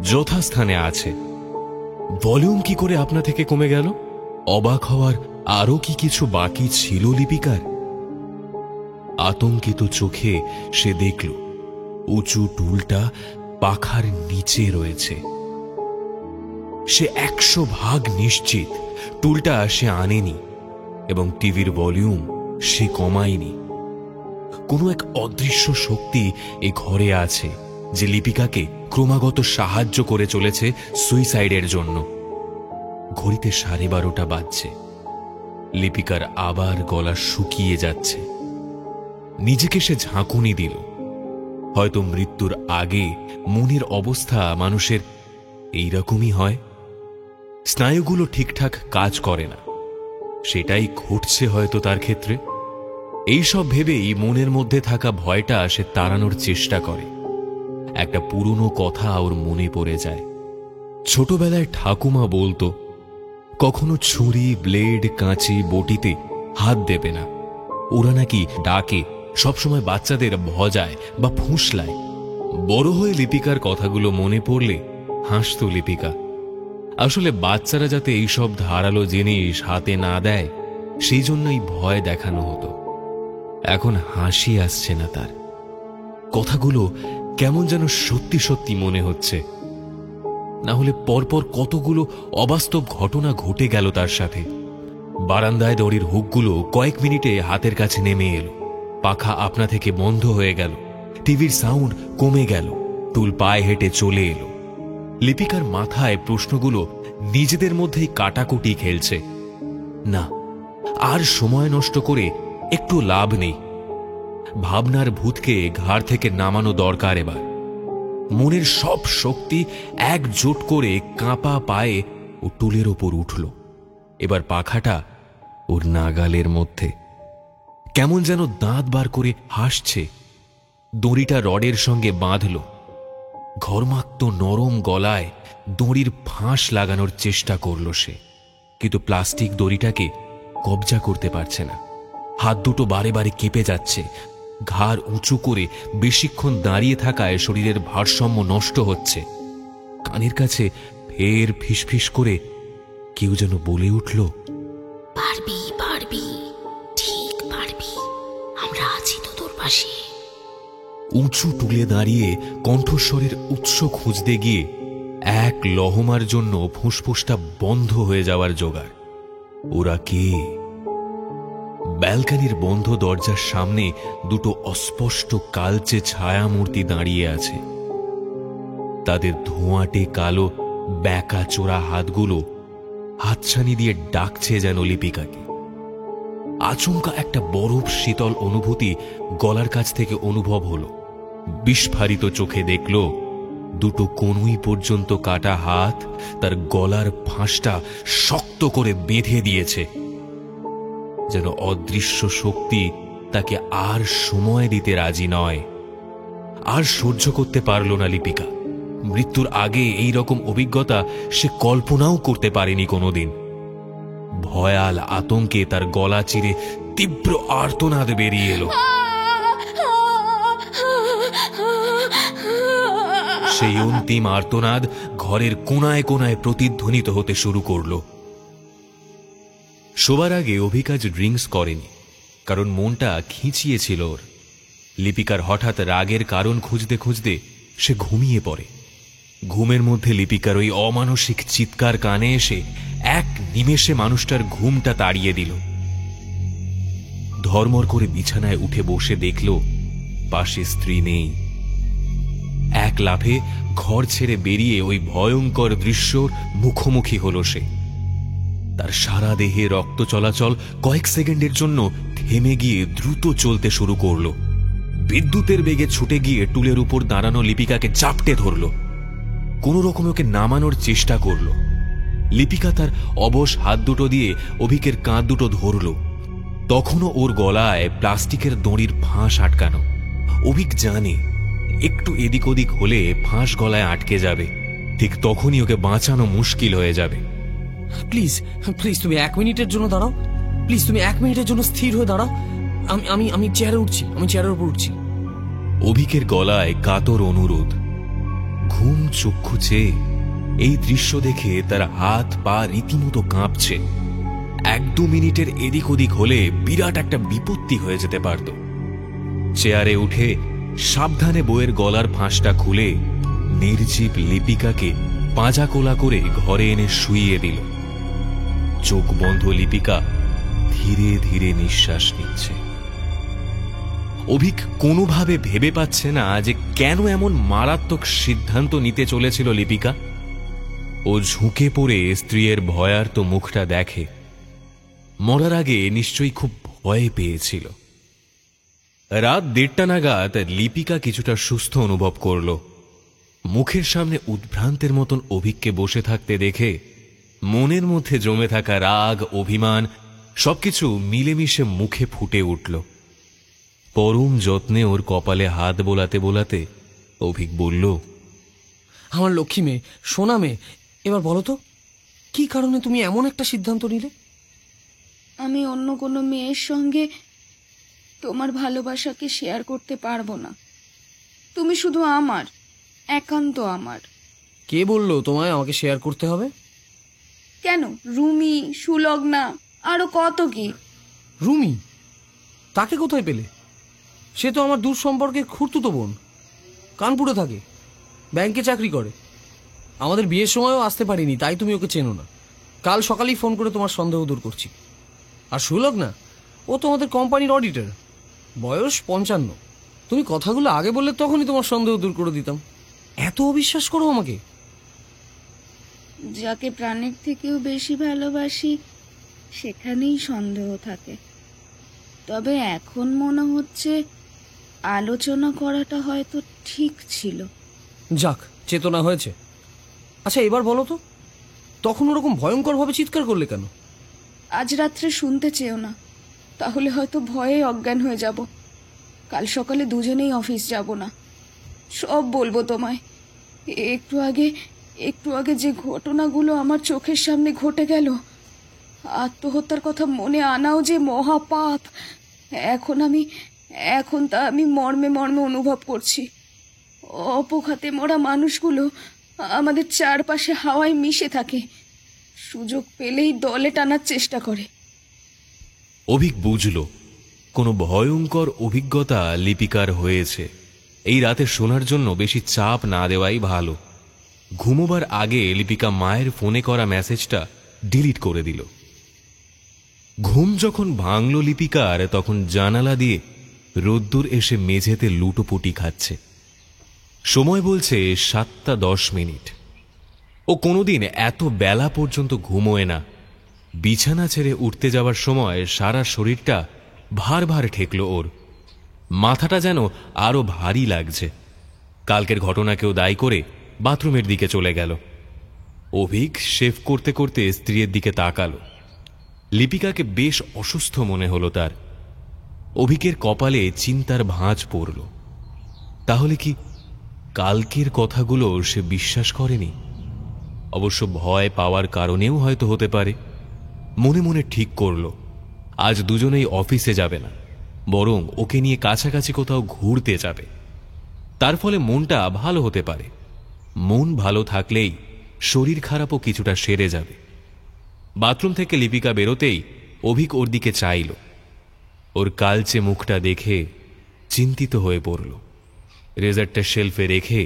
[SPEAKER 2] যথাস্থানে আছে। ভলিউম কি করে আপনা থেকে কমে গেল? অবাক হওয়ার আরো কি কিছু বাকি ছিল লিপিকার? আতঙ্কিত চোখে সে দেখল উঁচু টুলটা পাখার নিচে রয়েছে। সে 100% নিশ্চিত টুলটা সে আনেনি এবং টিভির ভলিউম সে কমায়নি। কোনো এক অদৃশ্য শক্তি এ ঘরে আছে যে লিপিকাকে ক্রমাগত সাহায্য করে চলেছে সুইসাইডের জন্য। ঘড়িতে 12:30 বাজছে। লিপিকার আবার গলা শুকিয়ে যাচ্ছে। নিজেকে সে ঝাঁকুনি দিল। হয়তো মৃত্যুর আগে মনের অবস্থা মানুষের এইরকমই হয়। স্নায়ুগুলো ঠিকঠাক কাজ করে না। সেটাই ঘটছে হয়তো তার ক্ষেত্রে। এইসব ভেবেই মনের মধ্যে থাকা ভয়টা সে তাড়ানোর চেষ্টা করে। একটা পুরনো কথা ওর মনে পড়ে যায়। ছোটবেলায় ঠাকুমা বলতো, কখনো ছুরি, ব্লেড, কাঁচি, বটিতে হাত দেবে না। ওরা নাকি ডাকে, সবসময় বাচ্চাদের ভজায় বা ফুঁসলায়। বড় হয়ে লিপিকার কথাগুলো মনে পড়লে হাসত লিপিকা। আসলে বাচ্চারা যাতে এইসব ধারালো জিনিস হাতে না দেয় সেই জন্যই ভয় দেখানো হতো। এখন হাসি আসছে না তার। কথাগুলো কেমন যেন সত্যি সত্যি মনে হচ্ছে। না হলে পরপর কতগুলো অবাস্তব ঘটনা ঘটে গেল তার সাথে। বারান্দায় দড়ির হুকগুলো কয়েক মিনিটে হাতের কাছে নেমে এলো। পাখা আপনা থেকে বন্ধ হয়ে গেল। টিভির সাউন্ড কমে গেল। টুল পায়ে হেঁটে চলে এলো। লিপিকার মাথায় প্রশ্নগুলো নিজেদের মধ্যেই কাটাকুটি খেলছে। না, আর সময় নষ্ট করে একটু লাভ নেই। ভাবনার ভূতকে ঘাড় থেকে নামানো দরকার এবার। মনের সব শক্তি একজোট করে কাঁপা পায়ে ও টুলের ওপর উঠল। এবার পাখাটা ওর নাগালের মধ্যে। কেমন যেন দাঁত বার করে হাসছে। দড়িটা রডের সঙ্গে বাঁধল। ঘর্মাক্ত নরম গলায় দড়ির ফাঁস লাগানোর চেষ্টা করল সে, কিন্তু প্লাস্টিক দড়িটাকে কবজা করতে পারছে না। হাত দুটো বারে বারে কেঁপে যাচ্ছে। ঘাড় উঁচু করে বেশিক্ষণ দাঁড়িয়ে থাকায় শরীরের ভারসাম্য নষ্ট হচ্ছে। কানের কাছে ফের ফিসফিস করে কেউ যেন বলে উঠল,
[SPEAKER 1] পারবি পারবি, ঠিক পারবি, আমরা আছি তো তোর পাশে।
[SPEAKER 2] উঁচু টুলে দাঁড়িয়ে কণ্ঠস্বরের উৎস খুঁজতে গিয়ে এক লহমার জন্য ফুসফুসটা বন্ধ হয়ে যাওয়ার জোগাড়। ওরা কে? ব্যালকনির বন্ধ দরজার সামনে দুটো অস্পষ্ট কালচে ছায়ামূর্তি দাঁড়িয়ে আছে। তাদের ধোঁয়াটে কালো ব্যাকা চোরা হাতগুলো হাতছানি দিয়ে ডাকছে যেন লিপিকাকে। আচমকা একটা বরফ শীতল অনুভূতি গলার কাছ থেকে অনুভব হলো। বিস্ফারিত চোখে দেখল দুটো কনুই পর্যন্ত কাটা হাত তার গলার ফাঁসটা শক্ত করে বেঁধে দিয়েছে। যেন অদৃশ্য শক্তি তাকে আর সময় দিতে রাজি নয়। আর সহ্য করতে পারল না লিপিকা। মৃত্যুর আগে এই রকম অভিজ্ঞতা সে কল্পনাও করতে পারেনি কোনোদিন। ভয়াল আতঙ্কে তার গলা চিরে তীব্র আর্তনাদ বেরিয়ে এলো। সেই অন্তিম আর্তনাদ ঘরের কোনায় কোনায় প্রতিধ্বনিত হতে শুরু করলো। শোবার আগে অভিকাজ ড্রিঙ্কস করেনি, কারণ মনটা খিঁচিয়েছিল ওর। লিপিকার হঠাৎ রাগের কারণ খুঁজতে খুঁজতে সে ঘুমিয়ে পড়ে। ঘুমের মধ্যে লিপিকার ওই অমানসিক চিৎকার কানে এসে এক নিমেষে মানুষটার ঘুমটা তাড়িয়ে দিল। ধর্মর করে বিছানায় উঠে বসে দেখল পাশে স্ত্রী নেই। এক লাফে ঘর ছেড়ে বেরিয়ে ওই ভয়ঙ্কর দৃশ্যর মুখোমুখি হল সে। তার সারা দেহে রক্ত চলাচল কয়েক সেকেন্ডের জন্য থেমে গিয়ে দ্রুত চলতে শুরু করলো। বিদ্যুতের বেগে ছুটে গিয়ে টুলের উপর দাঁড়ানো লিপিকাকে চাপটে ধরল। কোন রকমে ওকে নামানোর চেষ্টা করল। লিপিকা তার অবশ হাত দুটো দিয়ে অভিকের কাঁধ দুটো ধরল। তখনও ওর গলায় প্লাস্টিকের দড়ির ফাঁস আটকানো। অভিক জানে একটু এদিক ওদিক হলে ফাঁস গলায় আটকে যাবে, ঠিক তখনই ওকে বাঁচানো মুশকিল হয়ে যাবে।
[SPEAKER 3] প্লিজ প্লিজ তুমি 1 মিনিটের জন্য দাঁড়াও। প্লিজ তুমি 1 মিনিটের জন্য স্থির হয়ে দাঁড়াও। আমি চেয়ারে উঠছি, আমি চেয়ারের উপর উঠছি।
[SPEAKER 2] অভিকের গলায় কাতর অনুরোধ। ঘুম চক্ষু চেয়ে এই দৃশ্য দেখে তার হাত পা রীতিমতো কাঁপছে। 1-2 মিনিটের এদিক ওদিক হলে বিরাট একটা বিপত্তি হয়ে যেতে পারত। চেয়ারে উঠে সাবধানে বইয়ের গলার ফাঁসটা খুলে নির্জীব লিপিকাকে পাঁজা কোলা করে ঘরে এনে শুইয়ে দিল। চোখ বন্ধ লিপিকা ধীরে ধীরে নিঃশ্বাস নিচ্ছে। অভিক কোনোভাবে ভেবে পাচ্ছে না যে কেন এমন মারাত্মক সিদ্ধান্ত নিতে চলেছিল লিপিকা। ও ঝুঁকে পড়ে স্ত্রীর ভয়ার্ত মুখটা দেখে। মরার আগে নিশ্চয়ই খুব ভয় পেয়েছিল। রাত 1:30 নাগাদ লিপিকা কিছুটা সুস্থ অনুভব করল। মুখের সামনে উদ্ভ্রান্তের মতন অভিককে বসে থাকতে দেখে মনের মধ্যে জমে থাকা রাগ, অভিমান সবকিছু মিলেমিশে মুখে ফুটে উঠল। পরম যত্নে ওর কপালে হাত বোলাতে বোলাতে অভিক বলল,
[SPEAKER 3] আমার লক্ষ্মী মেয়ে, সোনা মেয়ে, এবার বলো তো কি কারণে তুমি এমন একটা সিদ্ধান্ত নিলে?
[SPEAKER 4] আমি অন্য কোনো মেয়ের সঙ্গে তোমার ভালোবাসাকে শেয়ার করতে পারবো না। তুমি শুধু আমার, একান্ত আমার।
[SPEAKER 3] কে বললো তোমায় আমাকে শেয়ার করতে হবে?
[SPEAKER 4] কেন, রুমি, সুলগ্না, আরো কত কি।
[SPEAKER 3] রুমি? তাকে কোথায় পেলে? সে তো আমার দূর সম্পর্কের খুড়তুতো বোন। কানপুরে থাকে, ব্যাংকে চাকরি করে। আমাদের বিয়ের সময়ও আসতে পারিনি, তাই তুমি ওকে চেনো না। কাল সকালেই ফোন করে তোমার সন্দেহ দূর করছি। আর সুলগ্না, ও তোমাদের কোম্পানির অডিটর, বয়স 55। তুমি কথাগুলো আগে বললে তখনই তোমার সন্দেহ দূর করে দিতাম। এত অবিশ্বাস করো আমাকে?
[SPEAKER 4] যাকে প্রাণের থেকেও বেশি ভালোবাসি সেখানেই সন্দেহ থাকে। তবে এখন মনে হচ্ছে আলোচনা করাটা হয়তো ঠিক ছিল।
[SPEAKER 3] যাক, চেতনা হয়েছে। আচ্ছা এবার বলো তো, তখন ওরকম ভয়ঙ্করভাবে চিৎকার করলে কেন?
[SPEAKER 4] আজ রাত্রে শুনতে চেও না, তাহলে হয়তো ভয়ে অজ্ঞান হয়ে যাব। কাল সকালে দুজনেই অফিস যাব না, সব বলবো তোমায়। একটু আগে যে ঘটনাগুলো আমার চোখের সামনে ঘটে গেল, আত্মহত্যার কথা মনে আনাও যে মহাপাপ, এখন তা আমি মর্মে মর্মে অনুভব করছি। অপঘাতে মরা মানুষগুলো আমাদের চারপাশে হাওয়ায় মিশে থাকে, সুযোগ পেলেই দলে টানার চেষ্টা করে।
[SPEAKER 2] অভিক বুঝল কোনো ভয়ঙ্কর অভিজ্ঞতা লিপিকার হয়েছে। এই রাতে শোনার জন্য বেশি চাপ না দেওয়াই ভালো। ঘুমোবার আগে লিপিকা মায়ের ফোনে করা মেসেজটা ডিলিট করে দিল। ঘুম যখন ভাঙল লিপিকার, তখন জানালা দিয়ে রোদ্দুর এসে মেঝেতে লুটোপুটি খাচ্ছে। সময় বলছে 7:10। ও কোনোদিন এত বেলা পর্যন্ত ঘুমোয় না। বিছানা ছেড়ে উঠতে যাওয়ার সময় সারা শরীরটা ভার ভার ঠেকল ওর। মাথাটা যেন আরো ভারী লাগছে। কালকের ঘটনাকেও দায়ী করে বাথরুমের দিকে চলে গেল। অভিক শেভ করতে করতে স্ত্রীর দিকে তাকালো। লিপিকাকে বেশ অসুস্থ মনে হলো তার। অভিকের কপালে চিন্তার ভাঁজ পড়ল। তাহলে কি কালকের কথাগুলো সে বিশ্বাস করেনি? অবশ্য ভয় পাওয়ার কারণেও হয়তো হতে পারে। মনে মনে ঠিক করল আজ দুজনেই অফিসে যাবে না, বরং ওকে নিয়ে কাছাকাছি কোথাও ঘুরতে যাবে। তার ফলে মনটা ভালো হতে পারে। মন ভালো থাকলেই শরীর খারাপও কিছুটা সেরে যাবে। বাথরুম থেকে লিপিকা বেরোতেই অভিক ওর দিকে চাইল। ওর কালচে মুখটা দেখে চিন্তিত হয়ে পড়ল। রেজারটা শেলফে রেখে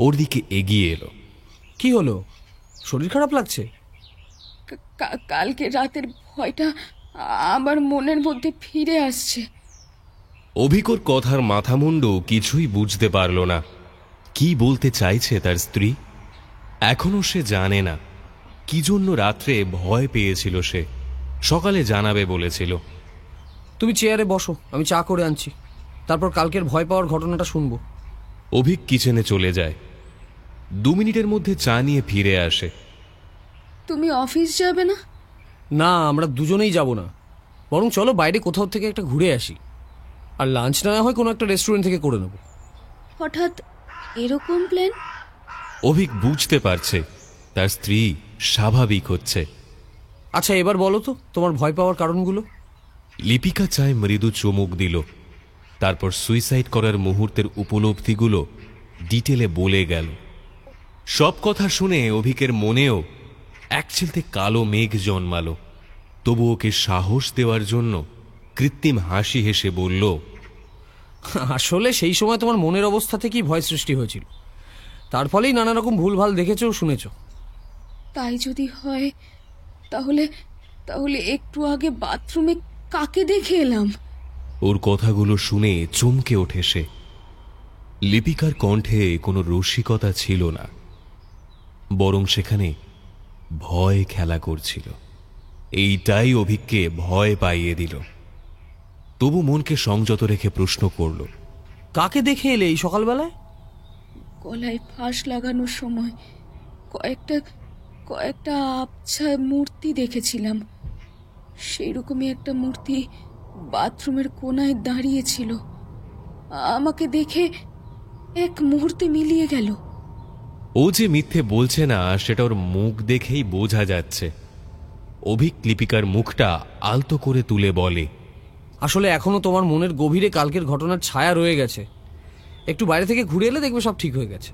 [SPEAKER 2] ওর দিকে এগিয়ে এলো।
[SPEAKER 3] কি হলো, শরীর খারাপ লাগছে?
[SPEAKER 4] কালকে রাতের ভয়টা আমার মনের মধ্যে ফিরে আসছে।
[SPEAKER 2] অভিকর কথার মাথামুন্ডু কিছুই বুঝতে পারল না। কি বলতে চাইছে তার স্ত্রী? এখনো সে জানে না কি জন্য রাত্রে ভয় পেয়েছিল সে। সকালে জানাবে বলেছিল।
[SPEAKER 3] তুমি চেয়ারে বসো, আমি চা করে আনছি, তারপর কালকের ভয় পাওয়ার ঘটনাটা শুনবো।
[SPEAKER 2] অভিক কিচেনে চলে যায়। 2 মিনিটের মধ্যে চা নিয়ে ফিরে আসে।
[SPEAKER 4] তুমি অফিস যাবে না?
[SPEAKER 3] না, আমরা দুজনেই যাব না, বরং চলো বাইরে কোথাও থেকে একটা ঘুরে আসি। আর লাঞ্চ না হয় কোনো একটা রেস্টুরেন্ট থেকে করে নেব।
[SPEAKER 4] হঠাৎ এরকম প্ল্যান?
[SPEAKER 2] অভিক বুঝতে পারছে তার স্ত্রী স্বাভাবিক হচ্ছে।
[SPEAKER 3] আচ্ছা, এবার বলো তো তোমার ভয় পাওয়ার কারণগুলো।
[SPEAKER 2] লিপিকা চায় মৃদু চমক দিল, তারপর সুইসাইড করার মুহূর্তের উপলব্ধিগুলো ডিটেলে বলে গেল। সব কথা শুনে অভিকের মনেও একচিলতে কালো মেঘ জন্মালো। তবু ওকে সাহস দেওয়ার জন্য কৃত্রিম হাসি হেসে বলল,
[SPEAKER 3] আসলে সেই সময় তোমার মনের অবস্থা থেকেই ভয় সৃষ্টি হয়েছিল, তার ফলেই নানা রকম ভুলভাল দেখেছো শুনেছো।
[SPEAKER 4] তাই যদি হয় তাহলে তাহলে একটু আগে বাথরুমে কাকে দেখে এলাম?
[SPEAKER 2] ওর কথাগুলো শুনে চমকে ওঠে সে। লিপিকার কণ্ঠে কোনো রসিকতা ছিল না, বরং সেখানে ভয় খেলা করছিল। এইটাই অভিককে ভয় পাইয়ে দিল। তবু মনকে সংযত রেখে প্রশ্ন করল,
[SPEAKER 3] কাকে দেখে এলে এই সকালবেলায়?
[SPEAKER 4] গলায় ফাঁস লাগানোর সময় কয়েকটা আবছা মূর্তি দেখেছিলাম। সেই রকমই একটা মূর্তি বাথরুমের কোনায় দাঁড়িয়েছিল। আমাকে দেখে এক মুহূর্তে মিলিয়ে গেল।
[SPEAKER 2] ও যে মিথ্যে বলছে না সেটা ওর মুখ দেখেই বোঝা যাচ্ছে। অভিক লিপিকার মুখটা আলতো করে তুলে বলে,
[SPEAKER 3] আসলে এখনো তোমার মনের গভীরে কালকের ঘটনার ছায়া রয়ে গেছে। একটু বাইরে থেকে ঘুরে এলে দেখবে সব ঠিক হয়ে গেছে।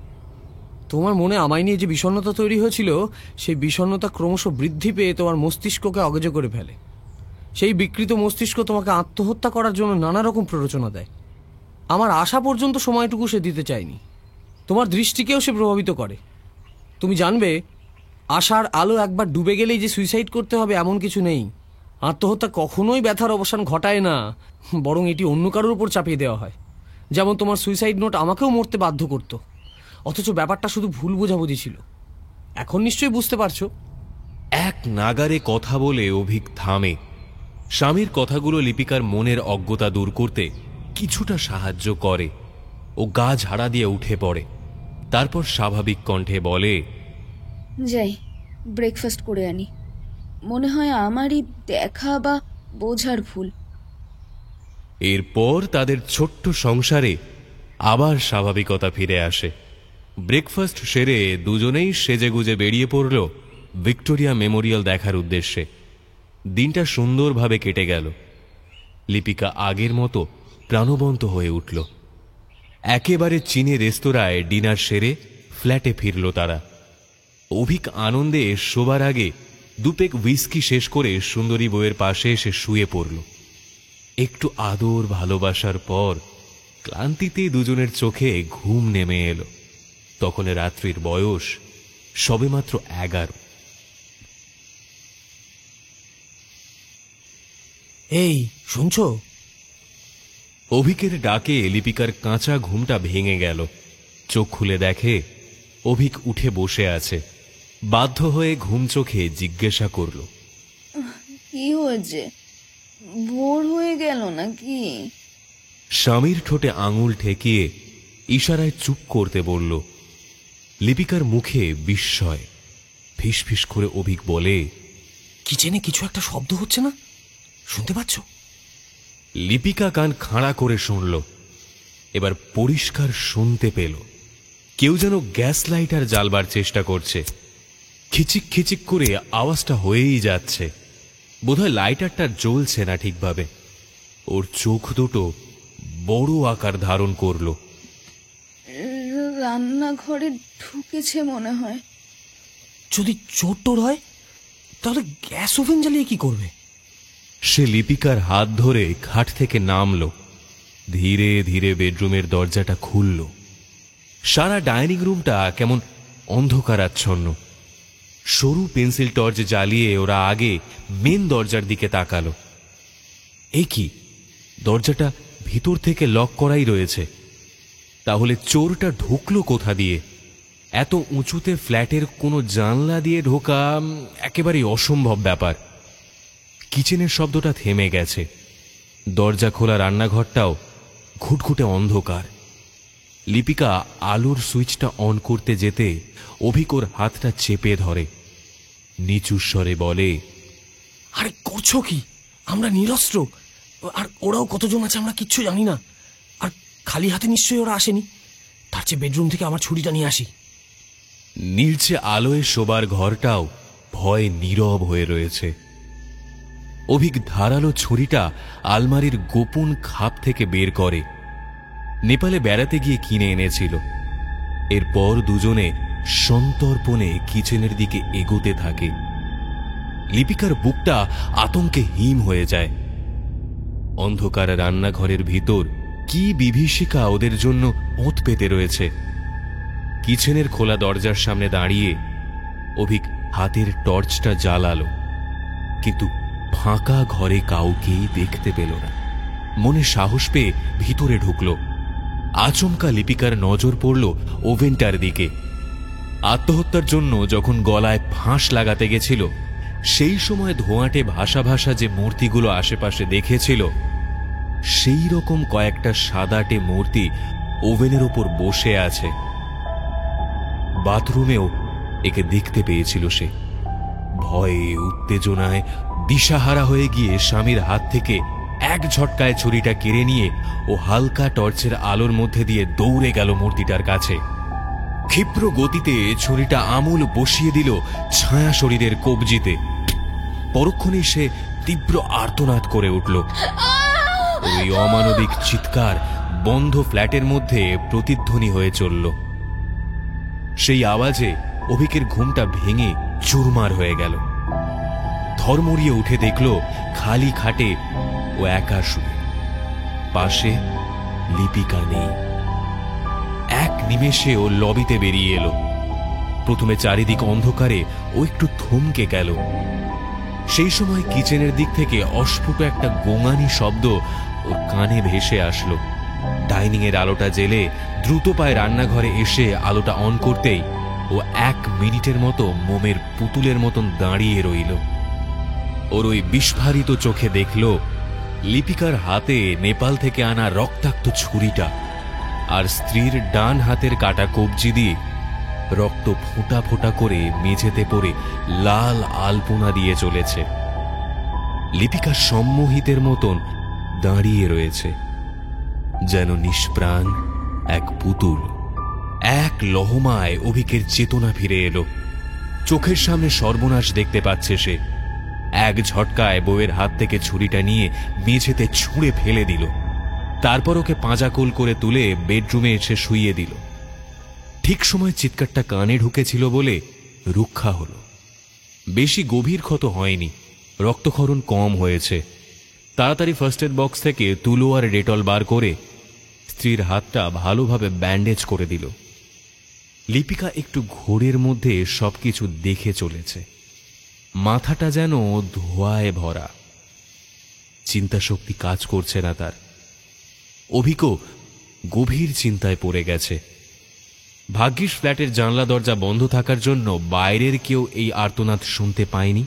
[SPEAKER 3] তোমার মনে আমায় নিয়ে যে বিষণ্ণতা তৈরি হয়েছিল, সেই বিষণ্ণতা ক্রমশ বৃদ্ধি পেয়ে তোমার মস্তিষ্ককে অকেজো করে ফেলে। সেই বিকৃত মস্তিষ্ক তোমাকে আত্মহত্যা করার জন্য নানা রকম প্ররোচনা দেয়। আমার আশা পর্যন্ত সময়টুকু সে দিতে চায়নি। তোমার দৃষ্টিকেও সে প্রভাবিত করে। তুমি জানবে, আশার আলো একবার ডুবে গেলেই যে সুইসাইড করতে হবে এমন কিছু নেই। আত্মহত্যা কখনোই ব্যথার অবসান ঘটায় না, বরং এটি অন্য কারোর উপর চাপিয়ে দেওয়া হয়। যেমন তোমার সুইসাইড নোট আমাকেও মরতে বাধ্য করত, অথচ ব্যাপারটা শুধু ভুল বোঝাবুঝি ছিল। এখন নিশ্চয়ই বুঝতে পারছো।
[SPEAKER 2] এক নাগারে কথা বলে অভিক থামে। স্বামীর কথাগুলো লিপিকার মনের অজ্ঞতা দূর করতে কিছুটা সাহায্য করে। ও গা ঝাড়া দিয়ে উঠে পড়ে। তারপর স্বাভাবিক কণ্ঠে বলে,
[SPEAKER 4] যাই ব্রেকফাস্ট করে আনি। মনে হয় আমারই দেখা বা বোঝার ভুল।
[SPEAKER 2] এরপর তাদের ছোট্ট সংসারে আবার স্বাভাবিকতা ফিরে আসে। ব্রেকফাস্ট সেরে দুজনেই সেজেগুজে বেরিয়ে পড়ল ভিক্টোরিয়া মেমোরিয়াল দেখার উদ্দেশ্যে। দিনটা সুন্দরভাবে কেটে গেল। লিপিকা আগের মতো প্রাণবন্ত হয়ে উঠল। একেবারে চীনে রেস্তোরাঁয় ডিনার সেরে ফ্ল্যাটে ফিরল তারা। অভিক আনন্দে শোবার আগে 2 পেগ হুইস্কি শেষ করে সুন্দরী বউয়ের পাশে এসে শুয়ে পড়ল। একটু আদর ভালোবাসার পর ক্লান্তিতে দুজনের চোখে ঘুম নেমে এলো। তখন রাত্রির বয়স সবেমাত্র 11।
[SPEAKER 3] এই শুনছো?
[SPEAKER 2] অভিকের ডাকে লিপিকার কাঁচা ঘুমটা ভেঙে গেল। চোখ খুলে দেখে অভিক উঠে বসে আছে। বাধ্য হয়ে ঘুম চোখে জিজ্ঞাসা করল,
[SPEAKER 5] কি হয়েছে? ভোর হয়ে গেল নাকি?
[SPEAKER 2] স্বামীর ঠোঁটে আঙুল ঠেকিয়ে ইশারায় চুপ করতে বলল। লিপিকার মুখে বিস্ময়। ফিসফিস করে অভিক বলে,
[SPEAKER 3] কিচেনে কিছু একটা শব্দ হচ্ছে না? শুনতে পাচ্ছ?
[SPEAKER 2] লিপিকা কান খাড়া করে শুনল। এবার পরিষ্কার শুনতে পেল কেউ যেন গ্যাস লাইটার জ্বালবার চেষ্টা করছে। খিচিক খিচিক করে আওয়াজটা হয়েই যাচ্ছে। বোধহয় লাইটারটা জ্বলছে না ঠিকভাবে। ওর চোখ দুটো বড় আকার ধারণ করল।
[SPEAKER 5] রান্নাঘরে ঢুকেছে মনে হয়।
[SPEAKER 3] যদি চোর টোর হয় তাহলে গ্যাস ওভেন জ্বালিয়ে কি করবে?
[SPEAKER 2] সে লিপিকার হাত ধরে খাট থেকে নামল। ধীরে ধীরে বেডরুমের দরজাটা খুলল। সারা ডাইনিং রুমটা কেমন অন্ধকারাচ্ছন্ন। সরু পেন্সিল টর্চ জ্বালিয়ে ওরা আগে মেন দরজার দিকে তাকালো। এই কি, দরজাটা ভিতর থেকে লক করাই রয়েছে। তাহলে চোরটা ঢুকলো কোথা দিয়ে? এত উঁচুতে ফ্ল্যাটের কোনো জানলা দিয়ে ঢোকা একেবারেই অসম্ভব ব্যাপার। কিচেনের শব্দটা থেমে গেছে। দরজা খোলা রান্নাঘরটাও ঘুটঘুটে অন্ধকার। লিপিকা আলোর সুইচটা অন করতে যেতে অভিক ওর হাতটা চেপে ধরে। নিচু স্বরে বলে,
[SPEAKER 3] আরে করছো কি? আমরা নিরস্ত্র, আর ওরাও কতজন আছে আমরা কিচ্ছু জানি না। আর খালি হাতে নিশ্চয়ই ওরা আসেনি। তার চেয়ে বেডরুম থেকে আমার ছুরিটা নিয়ে আসি।
[SPEAKER 2] নীলচে আলোয় শোবার ঘরটাও ভয়ে নীরব হয়ে রয়েছে। অভিক ধারালো ছুরিটা আলমারির গোপন খাপ থেকে বের করে। নেপালে বেড়াতে গিয়ে কিনে এনেছিল। এরপর দুজনে সন্তর্পণে কিচেনের দিকে এগোতে থাকে। লিপিকার বুকটা আতঙ্কে হিম হয়ে যায়। অন্ধকার রান্নাঘরের ভিতর কি বিভীষিকা ওদের জন্য ওঁত পেতে রয়েছে। কিচেনের খোলা দরজার সামনে দাঁড়িয়ে অভিক হাতের টর্চটা জ্বালালো, কিন্তু ফাঁকা ঘরে কাউকেই দেখতে পেল না। মনে সাহস পেয়ে ভিতরে ঢুকল। আচমকা লিপিকার নজর পড়ল ওভেনটার দিকে। আত্মহত্যার জন্য যখন গলায় ফাঁস লাগাতে গেছিল, সেই সময় ধোঁয়াটে ভাসা ভাসা যে মূর্তিগুলো আশেপাশে দেখেছিল, সেই রকম কয়েকটা সাদাটে মূর্তি ওভেনের ওপর বসে আছে। বাথরুমেও একে দেখতে পেয়েছিল সে। ভয়ে উত্তেজনায় দিশাহারা হয়ে গিয়ে স্বামীর হাত থেকে এক ঝটকায় ছুরিটা কেড়ে নিয়ে ও হালকা টর্চের আলোর মধ্যে দিয়ে দৌড়ে গেল মূর্তিটার কাছে। ক্ষিপ্র গতিতে ছুরিটা আমূল বসিয়ে দিল ছায়া শরীরের কবজিতে। পরক্ষণেই সে তীব্র আর্তনাদ করে উঠল। ওই অমানবিক চিৎকার বন্ধ ফ্ল্যাটের মধ্যে প্রতিধ্বনি হয়ে চলল। সেই আওয়াজে অভিকের ঘুমটা ভেঙে চুরমার হয়ে গেল। ধর্মড়িয়ে উঠে দেখল খালি খাটে ও একা শুয়ে। পাশে লিপিকা নেই। এক নিমেষে ও লবিতে বেরিয়ে এলো। প্রথমে চারিদিক অন্ধকারে ও একটু থমকে গেল। সেই সময় কিচেনের দিক থেকে অস্ফুট একটা গোঙানি শব্দ ওর কানে ভেসে আসলো। ডাইনিং এর আলোটা জেলে দ্রুত পায়ে রান্নাঘরে এসে আলোটা অন করতেই ও 1 মিনিটের মতো মোমের পুতুলের মতন দাঁড়িয়ে রইল। ওর ওই বিস্ফারিত চোখে দেখল লিপিকার হাতে নেপাল থেকে আনা রক্তাক্ত ছুরিটা, আর স্ত্রীর ডান হাতের কাটা কবজি দিয়ে রক্ত ফোঁটা ফোঁটা করে মেঝেতে পড়ে লাল আলপনা দিয়ে চলেছে। লিপিকা সম্মোহিতের মতন দাঁড়িয়ে রয়েছে, যেন নিষ্প্রাণ এক পুতুল। এক লহমায় অভিকের চেতনা ফিরে এলো। চোখের সামনে সর্বনাশ দেখতে পাচ্ছে সে। এক ঝটকায় বউয়ের হাত থেকে ছুরিটা নিয়ে মেঝেতে ছুঁড়ে ফেলে দিল। তারপর ওকে পাঁজাকোল করে তুলে বেডরুমে এসে শুইয়ে দিল। ঠিক সময় চিৎকারটা কানে ঢুকেছিল বলে রক্ষা হলো। বেশি গভীর ক্ষত হয়নি, রক্তক্ষরণ কম হয়েছে। তাড়াতাড়ি ফার্স্ট এড বক্স থেকে তুলো আর ডেটল বার করে স্ত্রীর হাতটা ভালোভাবে ব্যান্ডেজ করে দিল। লিপিকা একটু ঘোরের মধ্যে সবকিছু দেখে চলেছে। মাথাটা যেন ধোঁয়ায় ভরা। চিন্তাশক্তি কাজ করছে না তার। অভিকও গভীর চিন্তায় পড়ে গেছে। ভাগ্যিস ফ্ল্যাটের জানলা দরজা বন্ধ থাকার জন্য বাইরের কেউ এই আর্তনাদ শুনতে পায়নি।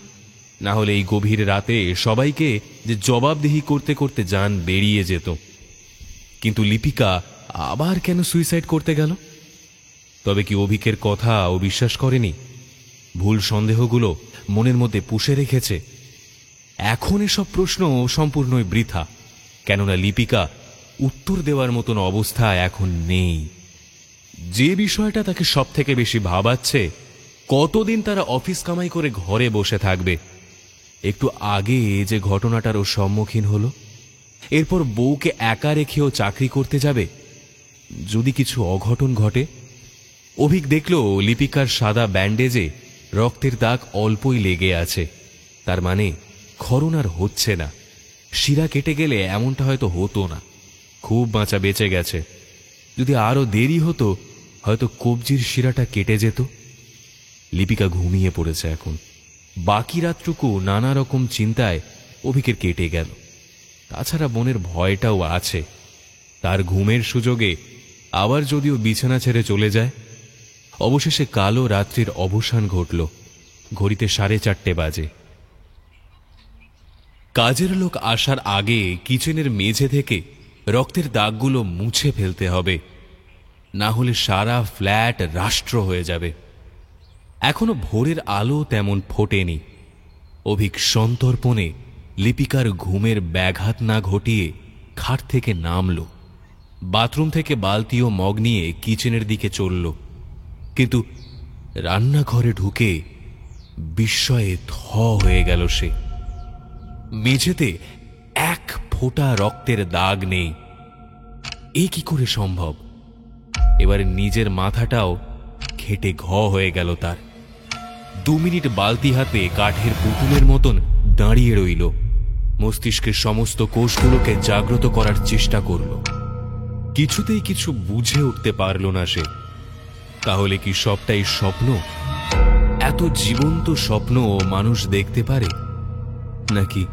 [SPEAKER 2] না হলে এই গভীর রাতে সবাইকে যে জবাবদিহি করতে করতে জান বেরিয়ে যেত। কিন্তু লিপিকা আবার কেন সুইসাইড করতে গেল? তবে কি অভিকের কথা ও বিশ্বাস করেনি? ভুল সন্দেহগুলো মনের মধ্যে পুষে রেখেছে? এখন এসব প্রশ্ন সম্পূর্ণই বৃথা, কেননা লিপিকা উত্তর দেওয়ার মতন অবস্থা এখন নেই। যে বিষয়টা তাকে সব থেকে বেশি ভাবাচ্ছে, কতদিন তারা অফিস কামাই করে ঘরে বসে থাকবে। একটু আগে যে ঘটনাটার ও সম্মুখীন হলো, এরপর বউকে একা রেখেও চাকরি করতে যাবে। যদি কিছু অঘটন ঘটে। অভিক দেখল লিপিকার সাদা ব্যান্ডেজে রক্তের দাগ অল্পই লেগে আছে। তার মানে ক্ষরণ আর হচ্ছে না। শিরা কেটে গেলে এমনটা হয়তো হতো না, খুব বাঁচা বেঁচে গেছে। যদি আরো দেরি হতো, হয়তো কবজির শিরাটা কেটে যেত। লিপিকা ঘুমিয়ে পড়েছে এখন। বাকি রাতটুকু নানা রকম চিন্তায় অভিকের কেটে গেল। তাছাড়া মনের ভয়টাও আছে, তার ঘুমের সুযোগে আবার যদিও বিছানা ছেড়ে চলে যায়। অবশেষে কালো রাত্রির অবসান ঘটল। ঘড়িতে 4:30 বাজে। কাজের লোক আসার আগে কিচেনের মেঝে থেকে রক্তের দাগগুলো মুছে ফেলতে হবে, না হলে সারা ফ্ল্যাট রাষ্ট্র হয়ে যাবে। এখনো ভোরের আলো তেমন ফোটেনি। অভিক সন্তর্পণে লিপিকার ঘুমের ব্যাঘাত না ঘটিয়ে খাট থেকে নামল। বাথরুম থেকে বালতি ও মগ নিয়ে কিচেনের দিকে চলল। কিন্তু রান্নাঘরে ঢুকে বিস্ময়ে থ হয়ে গেল সে। মেঝেতে এক ফোঁটা রক্তের দাগ নেই। এ কি করে সম্ভব? এবারে নিজের মাথাটাও খেটে ঘ হয়ে গেল তার। 2 মিনিট বালতি হাতে কাঠের পুতুলের মতন দাঁড়িয়ে রইল। মস্তিষ্কের সমস্ত কোষগুলোকে জাগ্রত করার চেষ্টা করল। কিছুতেই কিছু বুঝে উঠতে পারল না সে। তাহলে কি সবটাই স্বপ্ন? এত জীবন্ত স্বপ্ন মানুষ দেখতে পারে, নাকি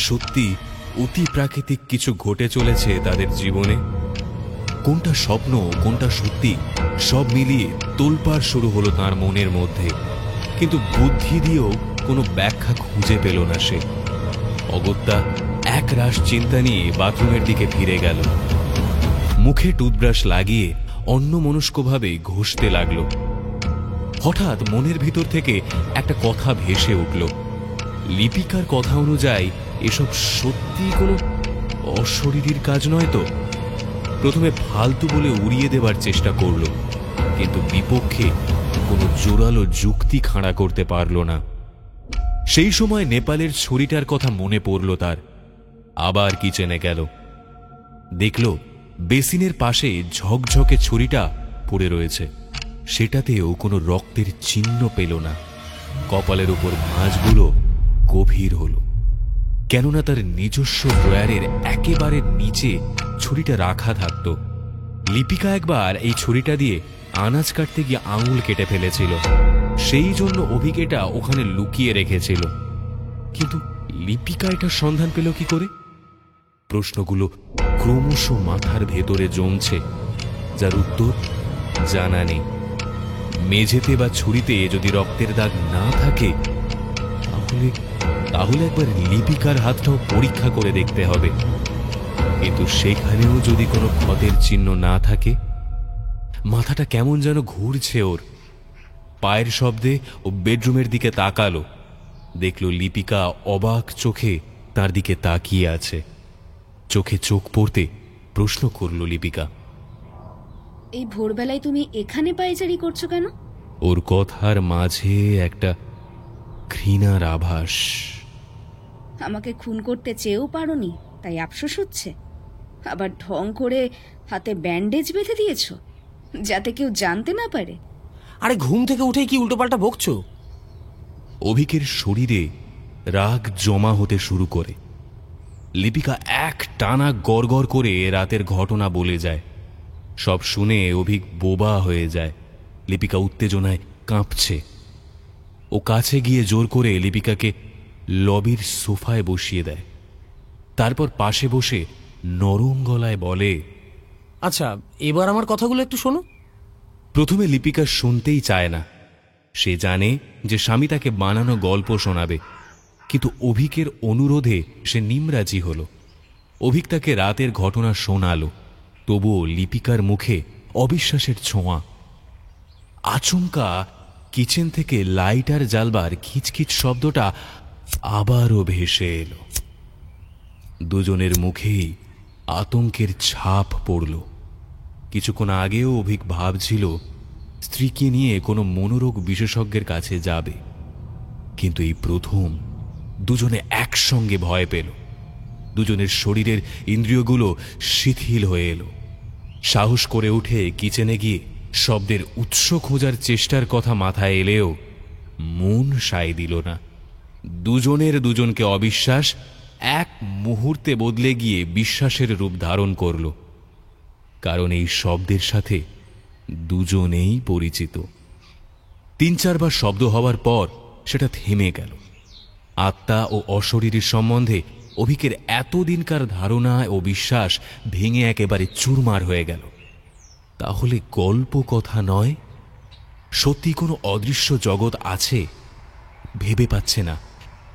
[SPEAKER 2] সত্যি অতি প্রাকৃতিক কিছু ঘটে চলেছে তাদের জীবনে? কোনটা স্বপ্ন, কোনটা সত্যি, সব মিলিয়ে তোলপাড় শুরু হলো তার মনের মধ্যে। কিন্তু বুদ্ধি দিয়েও কোনো ব্যাখ্যা খুঁজে পেল না সে। অগত্যা এক রাশ চিন্তা নিয়ে বাথরুমের দিকে ফিরে গেল। মুখে টুথব্রাশ লাগিয়ে অন্যমনস্কভাবে ঘষতে লাগলো। হঠাৎ মনের ভিতর থেকে একটা কথা ভেসে উঠল। লিপিকার কথা অনুযায়ী এসব সত্যি কোনো অশরীরীর কাজ নয় তো? প্রথমে ফালতু বলে উড়িয়ে দেবার চেষ্টা করল, কিন্তু বিপক্ষে কোনো জোরালো যুক্তি খাড়া করতে পারল না। সেই সময় নেপালের ছুরিটার কথা মনে পড়ল তার। আবার কিচেনে গেল। দেখল বেসিনের পাশে ঝকঝকে ছুরিটা পড়ে রয়েছে। সেটাতেও কোনো রক্তের চিহ্ন পেল না। কপালের উপর ভাঁজগুলো গভীর হল, কেননা তার নিজস্ব ড্রয়ারের একেবারে নিচে ছুরিটা রাখা থাকত। লিপিকা একবার এই ছুরিটা দিয়ে আনাজ কাটতে গিয়ে আঙুল কেটে ফেলেছিল, সেই জন্য অভিক এটা ওখানে লুকিয়ে রেখেছিল। কিন্তু লিপিকা এটার সন্ধান পেল কি করে? প্রশ্নগুলো ক্রমশ মাথার ভেতরে জমছে, যার উত্তর জানা নেই। মেঝেতে বা ছুরিতে যদি রক্তের দাগ না থাকে, তাহলে একবার লিপিকার হাতটাও পরীক্ষা করে দেখতে হবে। কিন্তু সেখানেও যদি কোনো ক্ষতের চিহ্ন না থাকে। মাথাটা কেমন যেন ঘুরছে ওর। পায়ের শব্দে ও বেডরুমের দিকে তাকালো। দেখল লিপিকা অবাক চোখে তার দিকে তাকিয়ে আছে। চোখে চোখ পড়তে প্রশ্ন করল লিপিকা,
[SPEAKER 4] এই ভোরবেলায় তুমি এখানে পায়চারি করছো কেন?
[SPEAKER 2] ওর কথার মাঝে একটা ঘৃণার আভাস।
[SPEAKER 4] আমাকে খুন করতে চেয়েও পারোনি, তাই আফসোস হচ্ছে? আবার ঢং করে হাতে ব্যান্ডেজ বেঁধে দিয়েছো, যাতে কেউ জানতে না পারে?
[SPEAKER 3] আরে ঘুম থেকে উঠেই কি উল্টোপাল্টা বকছো?
[SPEAKER 2] অভিকের শরীরে রাগ জমা হতে শুরু করে। লিপিকা এক টানা গড়গড় করে রাতের ঘটনা বলে যায়। সব শুনে অভিক বোবা হয়ে যায়। লিপিকা উত্তেজনায় কাঁপছে। ও কাছে গিয়ে জোর করে লিপিকাকে লবির সোফায় বসিয়ে দেয়। তারপর পাশে বসে নরম গলায় বলে,
[SPEAKER 3] আচ্ছা, এবার আমার কথাগুলো একটু শোনো।
[SPEAKER 2] প্রথমে লিপিকা শুনতেই চায় না। সে জানে যে স্বামী তাকে বানানো গল্প শোনাবে। কিন্তু অভিকের অনুরোধে সে নিমরাজি হল। অভিক তাকে রাতের ঘটনা শোনালো, তবুও লিপিকার মুখে অবিশ্বাসের ছোঁয়া। আচমকা কিচেন থেকে লাইটার জ্বালবার খিচখিচ শব্দটা আবারও ভেসে এলো। দুজনের মুখেই আতঙ্কের ছাপ পড়ল। কিছুক্ষণ আগেও অভিক ভাবছিল স্ত্রীকে নিয়ে কোনো মনোরোগ বিশেষজ্ঞের কাছে যাবে, কিন্তু এই প্রথম দুজনে একসঙ্গে ভয় পেল। দুজনের শরীরের ইন্দ্রিয়গুলো শিথিল হয়ে এলো। সাহস করে উঠে কিচেনে গিয়ে শব্দের উৎস খোঁজার চেষ্টার কথা মাথায় এলেও মন সায় দিল না। দুজনের দুজনকে অবিশ্বাস এক মুহূর্তে বদলে গিয়ে বিশ্বাসের রূপ ধারণ করল, কারণ এই শব্দের সাথে দুজনেই পরিচিত। ৩-৪ বার শব্দ হওয়ার পর সেটা থেমে গেল। আত্মা ও অশরীরীর সম্বন্ধে অভিকের এতদিনকার ধারণা ও বিশ্বাস ভেঙে একেবারে চুরমার হয়ে গেল। তাহলে গল্প কথা নয়, সত্যি কোনো অদৃশ্য জগৎ আছে? ভেবে পাচ্ছে না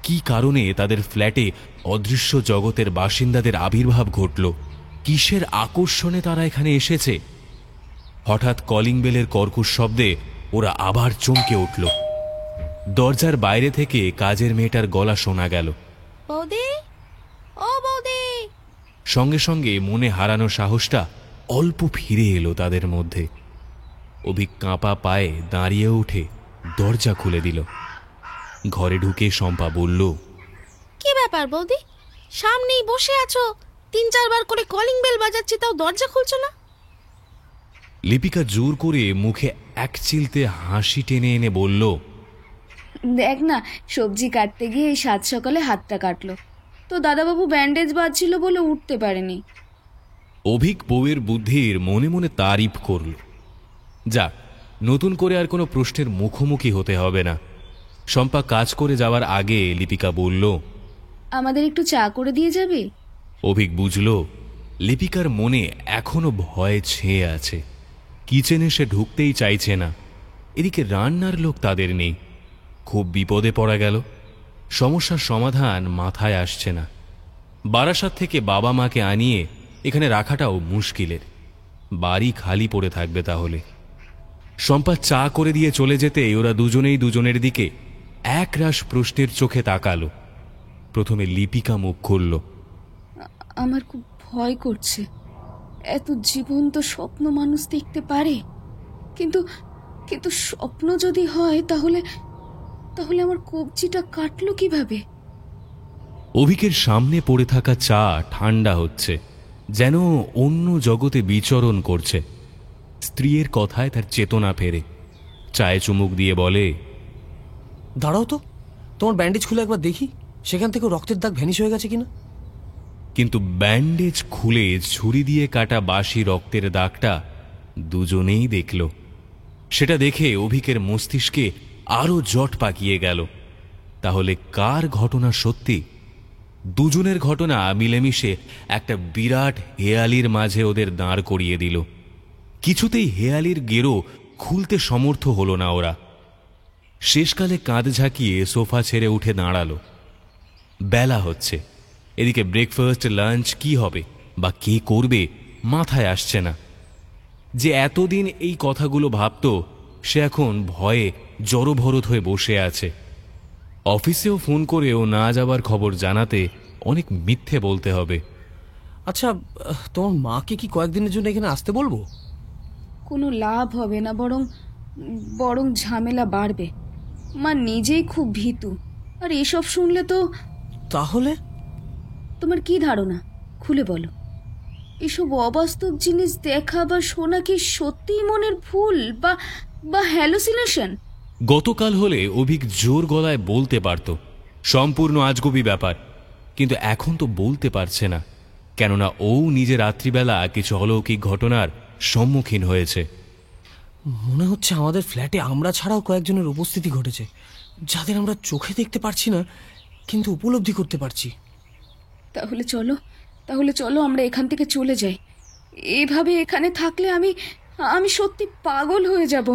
[SPEAKER 2] কি কারণে তাদের ফ্ল্যাটে অদৃশ্য জগতের বাসিন্দাদের আবির্ভাব ঘটল, কিসের আকর্ষণে তারা এখানে এসেছে। হঠাৎ কলিং বেলের কর্কশ শব্দে ওরা আবার চমকে উঠল। দরজার বাইরে থেকে কাজের মেয়েটার গলা শোনা গেল।
[SPEAKER 1] বৌদি, ও বৌদি।
[SPEAKER 2] সঙ্গে সঙ্গে মনে হারানো সাহসটা অল্প ফিরে এলো তাদের মধ্যে। অভিক কাঁপা পায়ে দাঁড়িয়ে উঠে দরজা খুলে দিল। ঘরে ঢুকে শম্পা বলল,
[SPEAKER 1] কি ব্যাপার বৌদি, সামনেই বসে আছো, ৩-৪ বার করে কলিং বেল বাজাচ্ছি, তাও দরজা খুলছো না?
[SPEAKER 2] লিপিকা জোর করে মুখে এক চিলতে হাসি টেনে এনে বলল,
[SPEAKER 4] দেখ না, সবজি কাটতে গিয়ে এই সাত সকালে হাতটা কাটলো, তো দাদাবাবু ব্যান্ডেজ বাঁধছিল বলে উঠতে পারেনি।
[SPEAKER 2] অভিক বউয়ের বুদ্ধির মনে মনে তারিফ করল। যাক, নতুন করে আর কোনো প্রশ্নের মুখোমুখি হতে হবে না। শম্পা কাজ করে যাওয়ার আগে লিপিকা বলল,
[SPEAKER 4] আমাদের একটু চা করে দিয়ে যাবে?
[SPEAKER 2] অভিক বুঝল লিপিকার মনে এখনো ভয় ছেয়ে আছে। কিচেনে সে ঢুকতেই চাইছে না। এদিকে রান্নার লোক তাদের নেই। খুব বিপদে পড়া গেল। সমস্যার সমাধান মাথায় আসছে না। বারাসাত থেকে বাবা মাকে আনিয়ে এখানে রাখাটাও মুশকিলের। বাড়ি খালি পড়ে থাকবে তাহলে। শম্পা চা করে দিয়ে চলে যেতে ওরা দুজনেই দুজনের দিকে একরাশ প্রশ্নের চোখে তাকালো। প্রথমে লিপিকা মুখ খুলল,
[SPEAKER 4] আমার খুব ভয় করছে। এত জীবন্ত স্বপ্ন মানুষ দেখতে পারে, কিন্তু কিন্তু স্বপ্ন যদি হয় তাহলে তাহলে আমার কবজিটা কাটলো কিভাবে?
[SPEAKER 2] অভিকের সামনে পড়ে থাকা চা ঠান্ডা হচ্ছে, যেন অন্য জগতে বিচরণ করছে। স্ত্রীর কথায় তার চেতনা ফেরে। চায়ে চুমুক দিয়ে বলে,
[SPEAKER 3] দাঁড়াও তো, তোমার ব্যান্ডেজ খুলে একবার দেখি সেখান থেকে রক্তের দাগ ভ্যানিশ হয়ে গেছে কিনা।
[SPEAKER 2] কিন্তু ব্যান্ডেজ খুলে ছুরি দিয়ে কাটা বাসি রক্তের দাগটা দুজনেই দেখল। সেটা দেখে অভিকের মস্তিষ্কে আরো জট পাকিয়ে গেল। তাহলে কার ঘটনা সত্যি? দুজনের ঘটনা মিলেমিশে একটা বিরাট হেয়ালির মাঝে ওদের দাঁড় করিয়ে দিল। কিছুতেই হেয়ালির গেরো খুলতে সমর্থ হলো না ওরা। শেষকালে কাঁধ ঝাঁকিয়ে সোফা ছেড়ে উঠে দাঁড়ালো। বেলা হচ্ছে, এদিকে ব্রেকফাস্ট লাঞ্চ কি হবে বা কে করবে মাথায় আসছে না। যে এতদিন এই কথাগুলো ভাবত, সে এখন ভয়ে জড়ভরত হয়ে বসে আছে। অফিসেও ফোন করেও না যাবার খবর জানাতে অনেক মিথ্যে বলতে হবে।
[SPEAKER 3] আচ্ছা, তোমার মাকে কি কয়েকদিনের জন্য এখানে আসতে বলবো?
[SPEAKER 4] কোনো লাভ হবে না, বরং ঝামেলা বাড়বে। মা নিজেই খুব ভীতু, আর এসব শুনলে তো।
[SPEAKER 3] তাহলে
[SPEAKER 4] তোমার কি ধারণা, খুলে বলো। এসব অবাস্তব জিনিস দেখা বা শোনা কি সত্যিই মনের ভুল বা হ্যালুসিনেশন?
[SPEAKER 2] গতকাল হলে অভিক জোর গলায় বলতে পারত সম্পূর্ণ আজগুবি ব্যাপার, কিন্তু এখন তো বলতে পারছে না, কেননা ও নিজে রাত্রিবেলা কিছু অলৌকিক ঘটনার সম্মুখীন হয়েছে।
[SPEAKER 3] মনে হচ্ছে আমাদের ফ্ল্যাটে আমরা ছাড়াও কয়েকজনের উপস্থিতি ঘটেছে, যাদের আমরা চোখে দেখতে পারছি না কিন্তু উপলব্ধি করতে পারছি।
[SPEAKER 4] তাহলে চলো আমরা এখান থেকে চলে যাই। এভাবে এখানে থাকলে আমি সত্যি পাগল হয়ে যাব,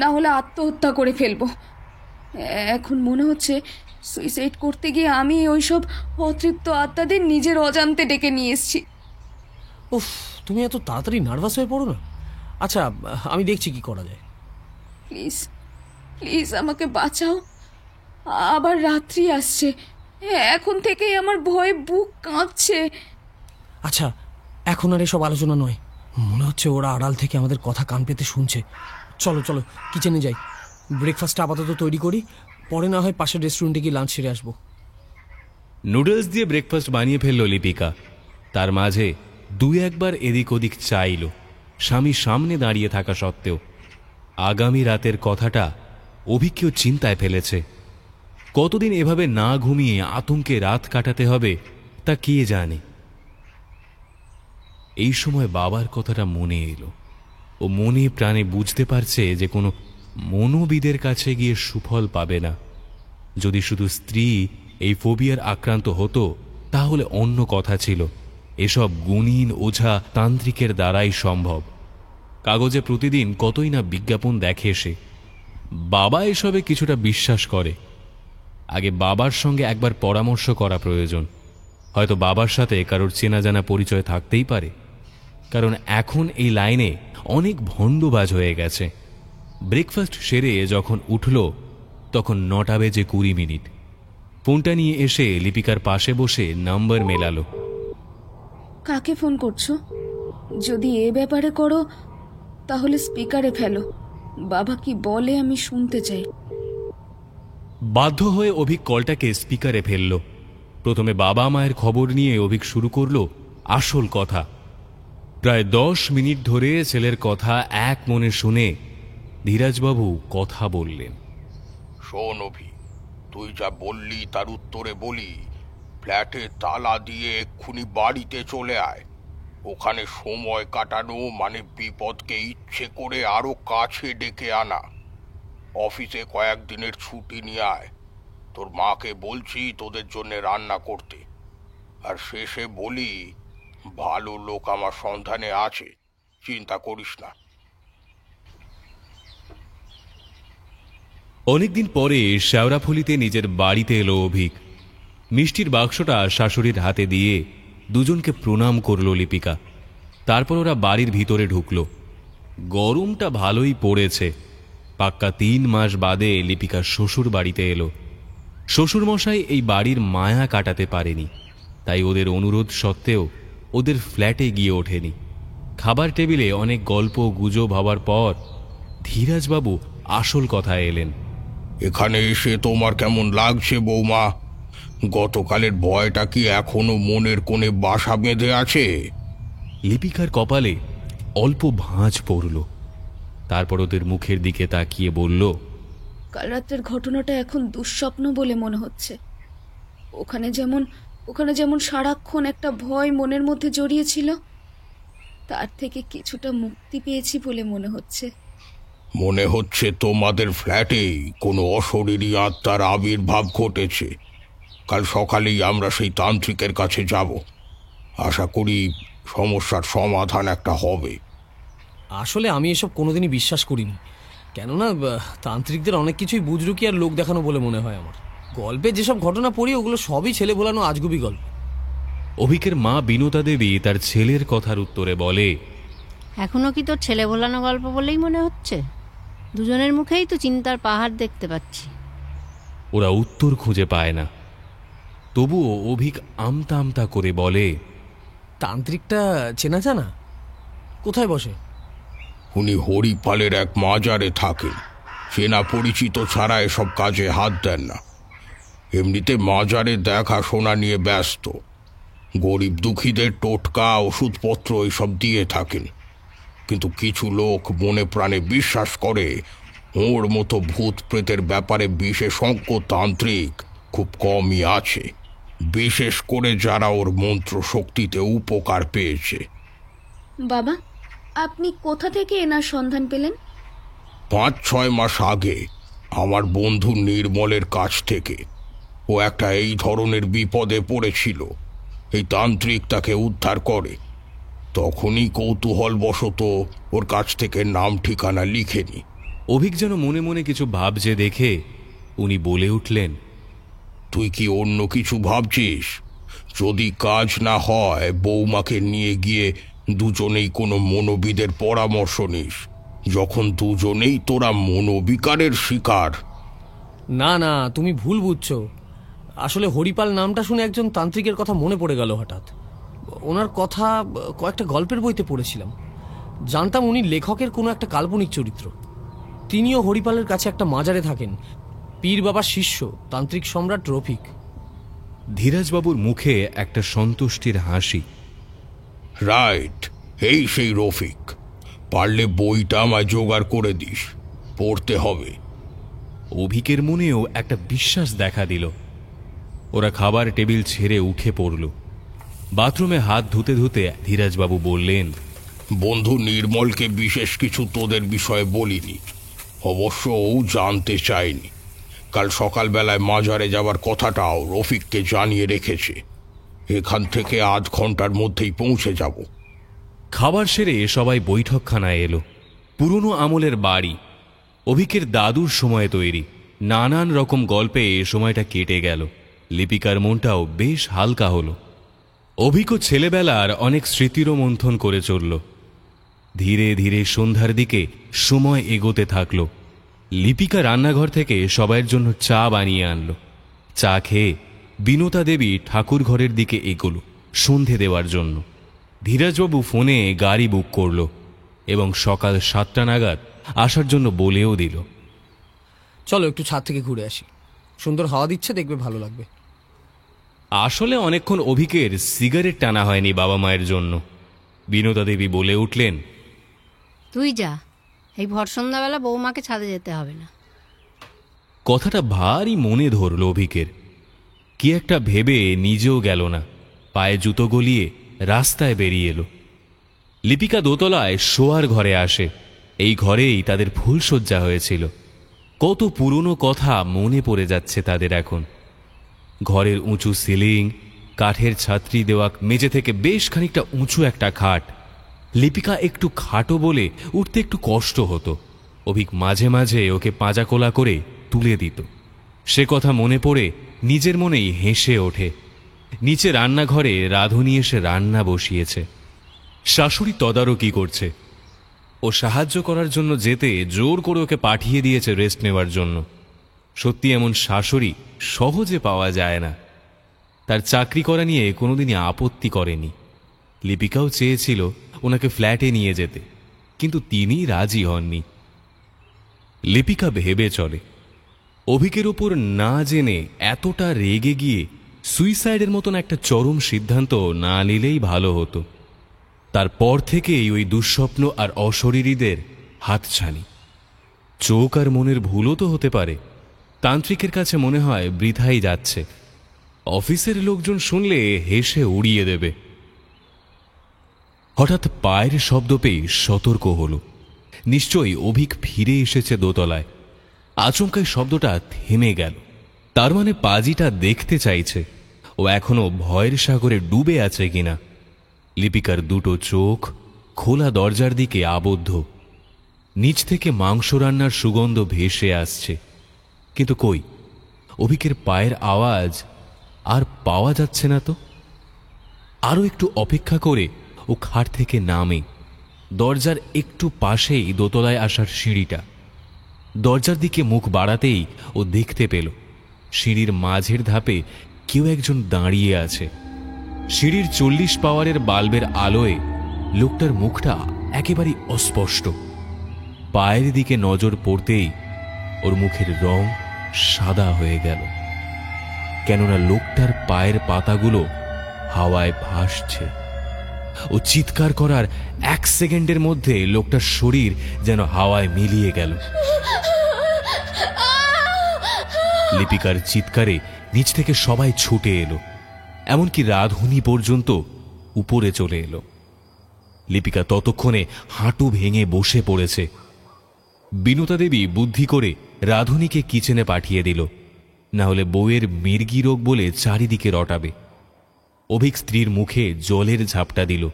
[SPEAKER 4] না হলে আত্মহত্যা করে ফেলবো। এখন মনে হচ্ছে
[SPEAKER 5] সুইসাইড করতে গিয়ে আমি ওইসব অতৃপ্ত আত্মাদের নিজের অজান্তে ডেকে নিয়ে এসেছি।
[SPEAKER 3] উফ, তুমি এত তাড়াতাড়ি নার্ভাস হয়ে পড়ো না। আচ্ছা, আমি দেখছি কি করা যায়।
[SPEAKER 5] প্লিজ প্লিজ আমাকে বাঁচাও। আবার রাত্রি আসছে, এখন থেকেই আমার ভয়ে বুক কাঁপছে।
[SPEAKER 3] আচ্ছা, এখন আর এসব আলোচনা নয়। মনে হচ্ছে ওরা আড়াল থেকে আমাদের কথা কান পেতে শুনছে। চলো চলো, কিচেনে যাই। ব্রেকফাস্টটা আপাতত তৈরি করি, পরে না হয় পাশের রেস্টুরেন্টে গিয়ে লাঞ্চ সেরে আসবো।
[SPEAKER 2] নুডলস দিয়ে ব্রেকফাস্ট বানিয়ে ফেলল লিপিকা। তার মাঝে দুই একবার এদিক ওদিক চাইল, স্বামী সামনে দাঁড়িয়ে থাকা সত্ত্বেও। আগামী রাতের কথাটা অভিকেও চিন্তায় ফেলেছে। কতদিন এভাবে না ঘুমিয়ে আতঙ্কে রাত কাটাতে হবে তা কে জানে। এই সময় বাবার কথাটা মনে এলো। ও মনে প্রাণে বুঝতে পারছে যে কোনো মনোবিদের কাছে গিয়ে সুফল পাবে না। যদি শুধু স্ত্রী এই ফোবিয়ার আক্রান্ত হতো তাহলে অন্য কথা ছিল। এসব গুণীন ওঝা তান্ত্রিকের দ্বারাই সম্ভব। কাগজে প্রতিদিন কতই না বিজ্ঞাপন দেখে সে। বাবা এসবে কিছুটা বিশ্বাস করে। আগে বাবার সঙ্গে একবার পরামর্শ করা প্রয়োজন। হয়তো বাবার সাথে কারোর চেনা জানা পরিচয় থাকতেই পারে, কারণ এখন এই লাইনে অনেক ভণ্ডবাজ হয়ে গেছে। ব্রেকফাস্ট সেরে যখন উঠল তখন 9:20 ফোনটা নিয়ে এসে লিপিকার পাশে বসে নাম্বার মেলালো।
[SPEAKER 5] কাকে ফোন করছো? যদি এ ব্যাপারে করো তাহলে স্পিকারে ফেলো। বাবা কি বলে আমি শুনতে চাই।
[SPEAKER 2] বাধ্য হয়ে অভিক কলটাকে স্পিকারে ফেলল। প্রথমে বাবা মায়ের খবর নিয়ে অভিক শুরু করল আসল কথা। প্রায় 10 মিনিট ধরে ছেলের কথা এক মনে শুনে ধীরাজবাবু কথা বললেন।
[SPEAKER 6] শোন অভি, তুই যা বললি তার উত্তরে বলি, ফ্ল্যাটে তালা দিয়ে এক্ষুনি বাড়িতে চলে আয়। ওখানে সময় কাটানো মানে বিপদকে ইচ্ছে করে আরো কাছে ডেকে আনা। অফিসে কয়েকদিনের ছুটি নিয়ে আয়। তোর মাকে বলছি তোদের জন্য রান্না করতে। আর শেষে বলি, ভালো লোক আমার সন্ধানে আছে, চিন্তা করিস না।
[SPEAKER 2] অনেকদিন পরে শেওড়াফুলিতে নিজের বাড়িতে এলো অভিক। মিষ্টির বাক্সটা শাশুড়ির হাতে দিয়ে দুজনকে প্রণাম করল লিপিকা। তারপর ওরা বাড়ির ভিতরে ঢুকল। গরমটা ভালোই পড়েছে। পাক্কা 3 মাস বাদে লিপিকা শ্বশুর বাড়িতে এলো। শ্বশুরমশাই এই বাড়ির মায়া কাটাতে পারেনি, তাই ওদের অনুরোধ সত্ত্বেও ওদের ফ্ল্যাটে গিয়ে ওঠেনি। খাবার টেবিলে অনেক গল্প গুজব হওয়ার পর ধীরাজবাবু আসল কথা এলেন।
[SPEAKER 6] এখানে এসে তোমার কেমন লাগছে বৌমা? গতকালের ভয়টা কি এখনো মনের কোণে বাসা বেঁধে আছে?
[SPEAKER 2] লিপিকার কপালে অল্প ভাঁজ পড়ল। তারপর ওদের মুখের দিকে তাকিয়ে বলল,
[SPEAKER 5] কাল রাতের ঘটনাটা এখন দুঃস্বপ্ন বলে মনে হচ্ছে। ওখানে যেমন সারাক্ষণ একটা ভয় মনের মধ্যে জড়িয়েছিল, তার থেকে কিছুটা মুক্তি পেয়েছি বলে মনে হচ্ছে।
[SPEAKER 6] মনে হচ্ছে তোমাদের ফ্ল্যাটে কোনো অশরীরী আত্মার আবির্ভাব ঘটেছে। কাল সকালেই আমরা সেই তান্ত্রিকের কাছে যাব। আশা করি সমস্যার সমাধান একটা হবে।
[SPEAKER 3] আসলে আমি এসব কোনোদিনই বিশ্বাস করিনি, কেননা তান্ত্রিকদের অনেক কিছুই বুজরুকি আর লোক দেখানো বলে মনে হয় আমার। গল্পে যেসব ঘটনা পড়ি ওগুলো সবই ছেলে ভোলানো আজগুবি গল্প।
[SPEAKER 2] অভিকের মা বিনোতা দেবী তার ছেলের কথার উত্তরে বলে,
[SPEAKER 7] এখনো কি তোর ছেলে ভোলানো গল্প বলেই মনে হচ্ছে? দুজনের মুখেই তো চিন্তার পাহাড় দেখতে পাচ্ছি।
[SPEAKER 2] ওরা উত্তর খুঁজে পায় না। তবুও অভিক আমতা আমতা করে বলে,
[SPEAKER 3] তান্ত্রিকটা চেনা জানা? কোথায় বসে?
[SPEAKER 6] উনি হরিপালের এক মাজারে থাকেন। চেনা পরিচিত ছাড়া এসব কাজে হাত দেন না। এমনিতে মাজারে দেখাশোনা নিয়ে ব্যস্ত। গরিব দুঃখীদের টোটকা ওষুধপত্র এসব দিয়ে থাকেন। কিন্তু কিছু লোক মনে প্রাণে বিশ্বাস করে ওর মতো ভূত প্রেতের ব্যাপারে বিশেষজ্ঞ তান্ত্রিক খুব কমই আছে, বিশেষ করে যারা ওর মন্ত্র শক্তিতে উপকার পেয়েছে।
[SPEAKER 5] বাবা, আপনি কোথা থেকে এনার সন্ধান পেলেন?
[SPEAKER 6] 5-6 মাস আগে আমার বন্ধু নির্মলের কাছ থেকে। ও একটা এই ধরনের বিপদে পড়েছিল। এই তান্ত্রিক তাকে উদ্ধার করে। তখনই কৌতূহলবশত ওর কাছ থেকে নাম ঠিকানা লিখে নি।
[SPEAKER 2] অভিক যেন মনে মনে কিছু ভাবছে দেখে উনি বলে উঠলেন,
[SPEAKER 6] তুই কি অন্য কিছু ভাবছিস? যদি কাজ না হয় বৌমাকে নিয়ে গিয়ে দুজনেই কোনো মনোবিদের পরামর্শ নিস। যখন দুজনেই তোরা মনোবিকারের শিকার।
[SPEAKER 3] না না, তুমি ভুল বুঝছো। আসলে হরিপাল নামটা শুনে একজন তান্ত্রিকের কথা মনে পড়ে গেল হঠাৎ। ওনার কথা কয়েকটা গল্পের বইতে পড়েছিলাম। জানতাম উনি লেখকের কোনো একটা কাল্পনিক চরিত্র। তিনিও হরিপালের কাছে একটা মাজারে থাকেন। পীর বাবার শিষ্য তান্ত্রিক সম্রাট রফিক।
[SPEAKER 2] ধীরাজবাবুর মুখে একটা সন্তুষ্টির হাসি।
[SPEAKER 6] রাইট, এই সেই রফিক। পারলে বইটা আমায় জোগাড় করে দিস, পড়তে হবে।
[SPEAKER 2] অভিকের মনেও একটা বিশ্বাস দেখা দিল। ওরা খাবার টেবিল ছেড়ে উঠে পড়ল। বাথরুমে হাত ধুতে ধুতে ধীরাজবাবু বললেন,
[SPEAKER 6] বন্ধু নির্মলকে বিশেষ কিছু তোদের বিষয়ে বলিনি, অবশ্য ও জানতে চায়নি। কাল সকালবেলায় মাজারে যাওয়ার কথাটাও রফিককে জানিয়ে রেখেছে। এখান থেকে আধ ঘন্টার মধ্যেই পৌঁছে যাব।
[SPEAKER 2] খাবার সেরে সবাই বৈঠকখানায় এলো। পুরনো আমলের বাড়ি, অভিকের দাদুর সময় তৈরি। নানান রকম গল্পে এ সময়টা কেটে গেল। লিপিকার মনটাও বেশ হালকা হলো। অভিকও ছেলেবেলার অনেক স্মৃতিরও মন্থন করে চলল। ধীরে ধীরে সন্ধ্যার দিকে সময় এগোতে থাকল। লিপিকা রান্নাঘর থেকে সবাইয়ের জন্য চা বানিয়ে আনলো। চা খেয়ে বিনতা দেবী ঠাকুর ঘরের দিকে এগোলো সন্ধে দেওয়ার জন্য। ধীরাজবাবু ফোনে গাড়ি বুক করল এবং সকাল 7টা নাগাদ আসার জন্য বলেও দিল।
[SPEAKER 3] চলো একটু ছাদ থেকে ঘুরে আসি, সুন্দর হাওয়া দিচ্ছে, দেখবে ভালো লাগবে।
[SPEAKER 2] আসলে অনেকক্ষণ অভিকের সিগারেট টানা হয়নি বাবা মায়ের জন্য। বিনোদা দেবী বলে উঠলেন,
[SPEAKER 7] তুই যা, এই ভর সন্ধ্যাবেলা বৌমাকে ছাদে যেতে হবে না।
[SPEAKER 2] কথাটা ভারী মনে ধরল অভিকের। কি একটা ভেবে নিজেও গেল না। পায়ে জুতো গলিয়ে রাস্তায় বেরিয়ে এলো। লিপিকা দোতলায় শোয়ার ঘরে আসে। এই ঘরেই তাদের ফুলশয্যা হয়েছিল। কত পুরনো কথা মনে পড়ে যাচ্ছে তাদের এখন। ঘরের উঁচু সিলিং, কাঠের ছাত্রী দেওয়া মেঝে থেকে বেশ খানিকটা উঁচু একটা খাট। লিপিকা একটু খাটো বলে উঠতে একটু কষ্ট হতো। অভিক মাঝে মাঝে ওকে পাঁজাকোলা করে তুলে দিত। সে কথা মনে পড়ে নিজের মনেই হেসে ওঠে। নিচে রান্নাঘরে রাঁধুনি এসে রান্না বসিয়েছে। শাশুড়ি তদারকি করছে। ও সাহায্য করার জন্য যেতে জোর করে ওকে পাঠিয়ে দিয়েছে রেস্ট নেওয়ার জন্য। সত্যি এমন শাশুড়ি সহজে পাওয়া যায় না। তার চাকরি করা নিয়ে কোনোদিনই আপত্তি করেনি। লিপিকাও চেয়েছিল ওনাকে ফ্ল্যাটে নিয়ে যেতে, কিন্তু তিনি রাজি হননি। লিপিকা ভেবে চলে, অভিকের ওপর না জেনে এতটা রেগে গিয়ে সুইসাইডের মতন একটা চরম সিদ্ধান্ত না নিলেই ভালো হতো। তারপর থেকেই ওই দুঃস্বপ্ন আর অশরীরীদের হাতছানি। চোখ আর মনের ভুলও তো হতে পারে। তান্ত্রিকের কাছে মনে হয় বৃথাই যাচ্ছে। অফিসের লোকজন শুনলে হেসে উড়িয়ে দেবে। হঠাৎ পায়ের শব্দ পেয়ে সতর্ক হল। নিশ্চয়ই অভিক ফিরে এসেছে দোতলায়। আচমকায় শব্দটা থেমে গেল। তার মানে পাজিটা দেখতে চাইছে ও এখনো ভয়ের সাগরে ডুবে আছে কিনা। লিপিকার দুটো চোখ খোলা দরজার দিকে আবদ্ধ। নিচ থেকে মাংস রান্নার সুগন্ধ ভেসে আসছে, কিন্তু কই অভিকের পায়ের আওয়াজ আর পাওয়া যাচ্ছে না তো। আরো একটু অপেক্ষা করে ও খাট থেকে নামে। দরজার একটু পাশেই দোতলায় আসার সিঁড়িটা। দরজার দিকে মুখ বাড়াতেই ও দেখতে পেল সিঁড়ির মাঝের ধাপে কেউ একজন দাঁড়িয়ে আছে। সিঁড়ির 40 পাওয়ারের বাল্বের আলোয় লোকটার মুখটা একেবারে অস্পষ্ট। পায়ের দিকে নজর পড়তেই ওর মুখের রং সাদা হয়ে গেল, কেননা লোকটার পায়ের পাতাগুলো হাওয়ায় ভাসছে। ও চিৎকার করার 1 সেকেন্ডের মধ্যে লোকটার শরীর যেন হাওয়ায় মিলিয়ে গেল। লিপিকার চিৎকারে নিচ থেকে সবাই ছুটে এলো, এমনকি রাঁধুনি পর্যন্ত উপরে চলে এলো। লিপিকা ততক্ষণে হাঁটু ভেঙে বসে পড়েছে। বিনুতা দেবী বুদ্ধি করে রাঁধুনিকে কিচেনে পাঠিয়ে দিল, না হলে বউয়ের মির্গি রোগ বলে চারিদিকে রটাবে। অভিক স্ত্রীর মুখে জলের ঝাপটা দিল।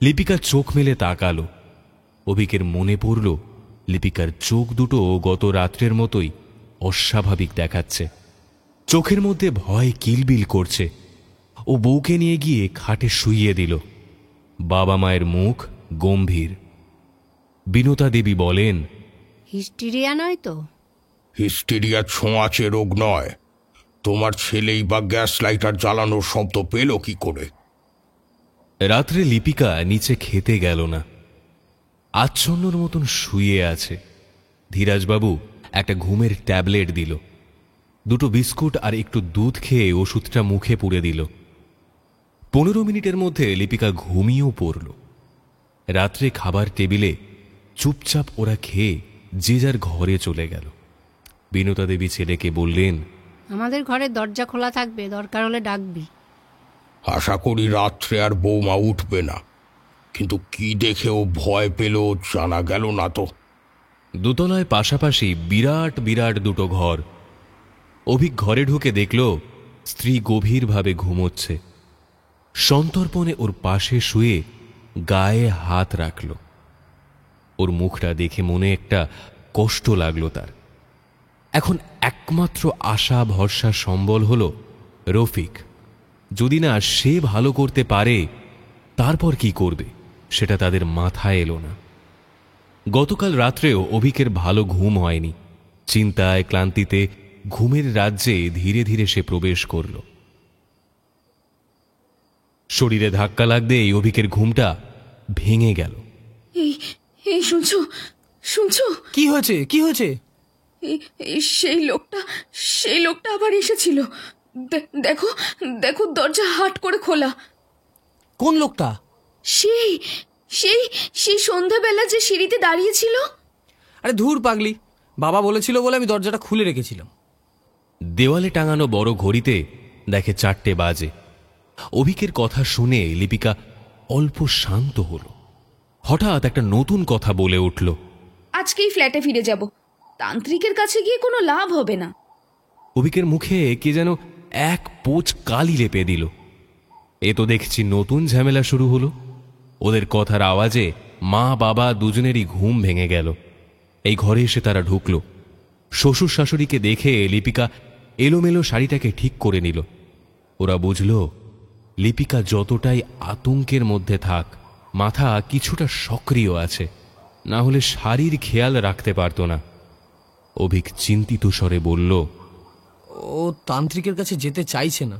[SPEAKER 2] লিপিকা চোখ মেলে তাকালো। অভিকের মনে পড়ল লিপিকার চোখ দুটো গত রাত্রের মতোই অস্বাভাবিক দেখাচ্ছে। চোখের মধ্যে ভয় কিলবিল করছে। ও বউকে নিয়ে গিয়ে খাটে শুইয়ে দিল। বাবা মায়ের মুখ গম্ভীর। বিনতা দেবী বলেন,
[SPEAKER 7] হিস্টিরিয়া নয় তো?
[SPEAKER 6] হিস্টেরিয়া ছোঁয়াচে রোগ নয়। তোমার ছেলেই বা গ্যাস লাইটার জ্বালানোর শব্দ পেল কি করে?
[SPEAKER 2] রাত্রে লিপিকা নিচে খেতে গেল না, আচ্ছন্নর মতন শুয়ে আছে। ধীরাজবাবু একটা ঘুমের ট্যাবলেট দিল, দুটো বিস্কুট আর একটু দুধ খেয়ে ওষুধটা মুখে পুরে দিল। 15 মিনিটের মধ্যে লিপিকা ঘুমিয়েও পড়ল। রাত্রে খাবার টেবিলে চুপচাপ ওরা খেয়ে যে যার ঘরে চলে গেল। বিনতা দেবী ছেলেকে বললেন,
[SPEAKER 7] আমাদের ঘরের দরজা খোলা থাকবে, দরকার হলে ডাকবি।
[SPEAKER 6] আশা করি রাত্রে আর বৌমা উঠবে না, কিন্তু কি দেখে ও ভয় পেল জানা গেল না তো।
[SPEAKER 2] দোতলায় পাশাপাশি বিরাট বিরাট দুটো ঘর। অভিক ঘরে ঢুকে দেখল স্ত্রী গভীরভাবে ঘুমোচ্ছে। সন্তর্পণে ওর পাশে শুয়ে গায়ে হাত রাখল। ওর মুখটা দেখে মনে একটা কষ্ট লাগলো তার। এখন একমাত্র আশা ভরসা সম্বল হল রফিক। যদি না সে ভালো করতে পারে তারপর কি করবে সেটা তাদের মাথায় এলো না। গতকাল রাত্রেও অভিকের ভালো ঘুম হয়নি। চিন্তায় ক্লান্তিতে ঘুমের রাজ্যে ধীরে ধীরে সে প্রবেশ করল। শরীরে ধাক্কা লাগতে এই অভিকের ঘুমটা ভেঙে গেল।
[SPEAKER 5] এই এই শুনছো শুনছো?
[SPEAKER 3] কি হয়েছে, কি হয়েছে?
[SPEAKER 5] সেই লোকটা আবার এসেছিল। দেখো দেখো, দরজা হাট করে খোলা।
[SPEAKER 3] কোন লোকটা?
[SPEAKER 5] সেই সেই সেই সন্ধ্যাবেলা যে সিঁড়িতে দাঁড়িয়েছিল।
[SPEAKER 3] আরে ধুর পাগলি, বাবা বলেছিল বলে আমি দরজাটা খুলে রেখেছিলাম।
[SPEAKER 2] দেওয়ালে টাঙানো বড় ঘড়িতে দেখে 4টে বাজে। অভিকের কথা শুনে লিপিকা অল্প শান্ত হল। হঠাৎ একটা নতুন কথা বলে উঠল,
[SPEAKER 5] আজকেই ফ্ল্যাটে ফিরে যাব। তান্ত্রিকের কাছে গিয়ে কোনো লাভ হবে না।
[SPEAKER 2] অভিকের মুখে কে যেন এক পোঁচ কালি লেপে দিল। এ তো দেখছি নতুন ঝামেলা শুরু হলো। ওদের কথার আওয়াজে মা বাবা দুজনেরই ঘুম ভেঙে গেল। এই ঘরে এসে তারা ঢুকল। শ্বশুর শাশুড়িকে দেখে লিপিকা এলোমেলো শাড়িটাকে ঠিক করে নিল। ওরা বুঝল লিপিকা যতটাই আতঙ্কের মধ্যে থাক, মাথা কিছুটা সক্রিয় আছে, না হলে শাড়ির খেয়াল রাখতে পারত না। অভিক চিন্তিত স্বরে বলল,
[SPEAKER 3] ও তান্ত্রিকের কাছে যেতে চাইছে না।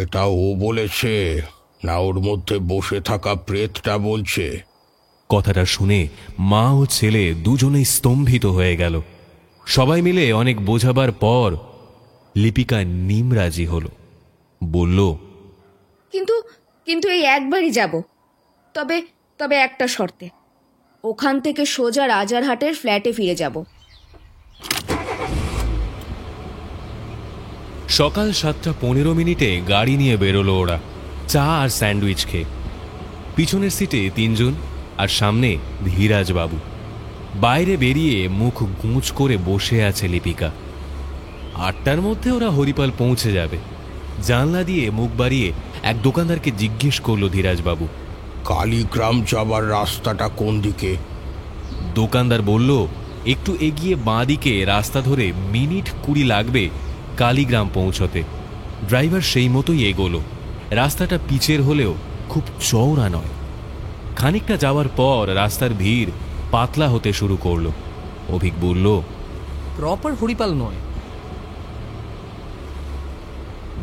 [SPEAKER 6] এটা ও বলেছে না ওর মধ্যে বসে থাকা প্রেতটা বলছে?
[SPEAKER 2] কথাটা শুনে মা ও ছেলে দুজনেই স্তম্ভিত হয়ে গেল। সবাই মিলে অনেক বোঝাবার পর লিপিকা নিমরাজি হল। বলল,
[SPEAKER 5] কিন্তু এই একবারই যাব। তবে একটা শর্তে, ওখান থেকে সোজা রাজারহাটের ফ্ল্যাটে ফিরে যাব।
[SPEAKER 2] সকাল 7:15 গাড়ি নিয়ে বেরোলো ওরা, চা আর স্যান্ডউইচ খেয়ে। পিছনের সিটে 3 জন আর সামনে ধীরাজবাবু। বাইরে বেরিয়ে মুখ গুঁজ করে বসে আছে লিপিকা। 8টার মধ্যে ওরা হরিপাল পৌঁছে যাবে। জানলা দিয়ে মুখ বাড়িয়ে এক দোকানদারকে জিজ্ঞেস করল ধীরাজবাবু,
[SPEAKER 6] কালীগ্রাম যাবার রাস্তাটা কোন দিকে?
[SPEAKER 2] দোকানদার বলল, একটু এগিয়ে বাঁ দিকে রাস্তা ধরে মিনিট 20 লাগবে কালীগ্রাম পৌঁছতে। ড্রাইভার সেই মতোই এগোলো। রাস্তাটা পিচের হলেও খুব চওড়া নয়। খানিকটা যাওয়ার পর রাস্তার ভিড় পাতলা হতে শুরু করলো। অভিক বলল,
[SPEAKER 3] প্রপার হরিপাল নয়।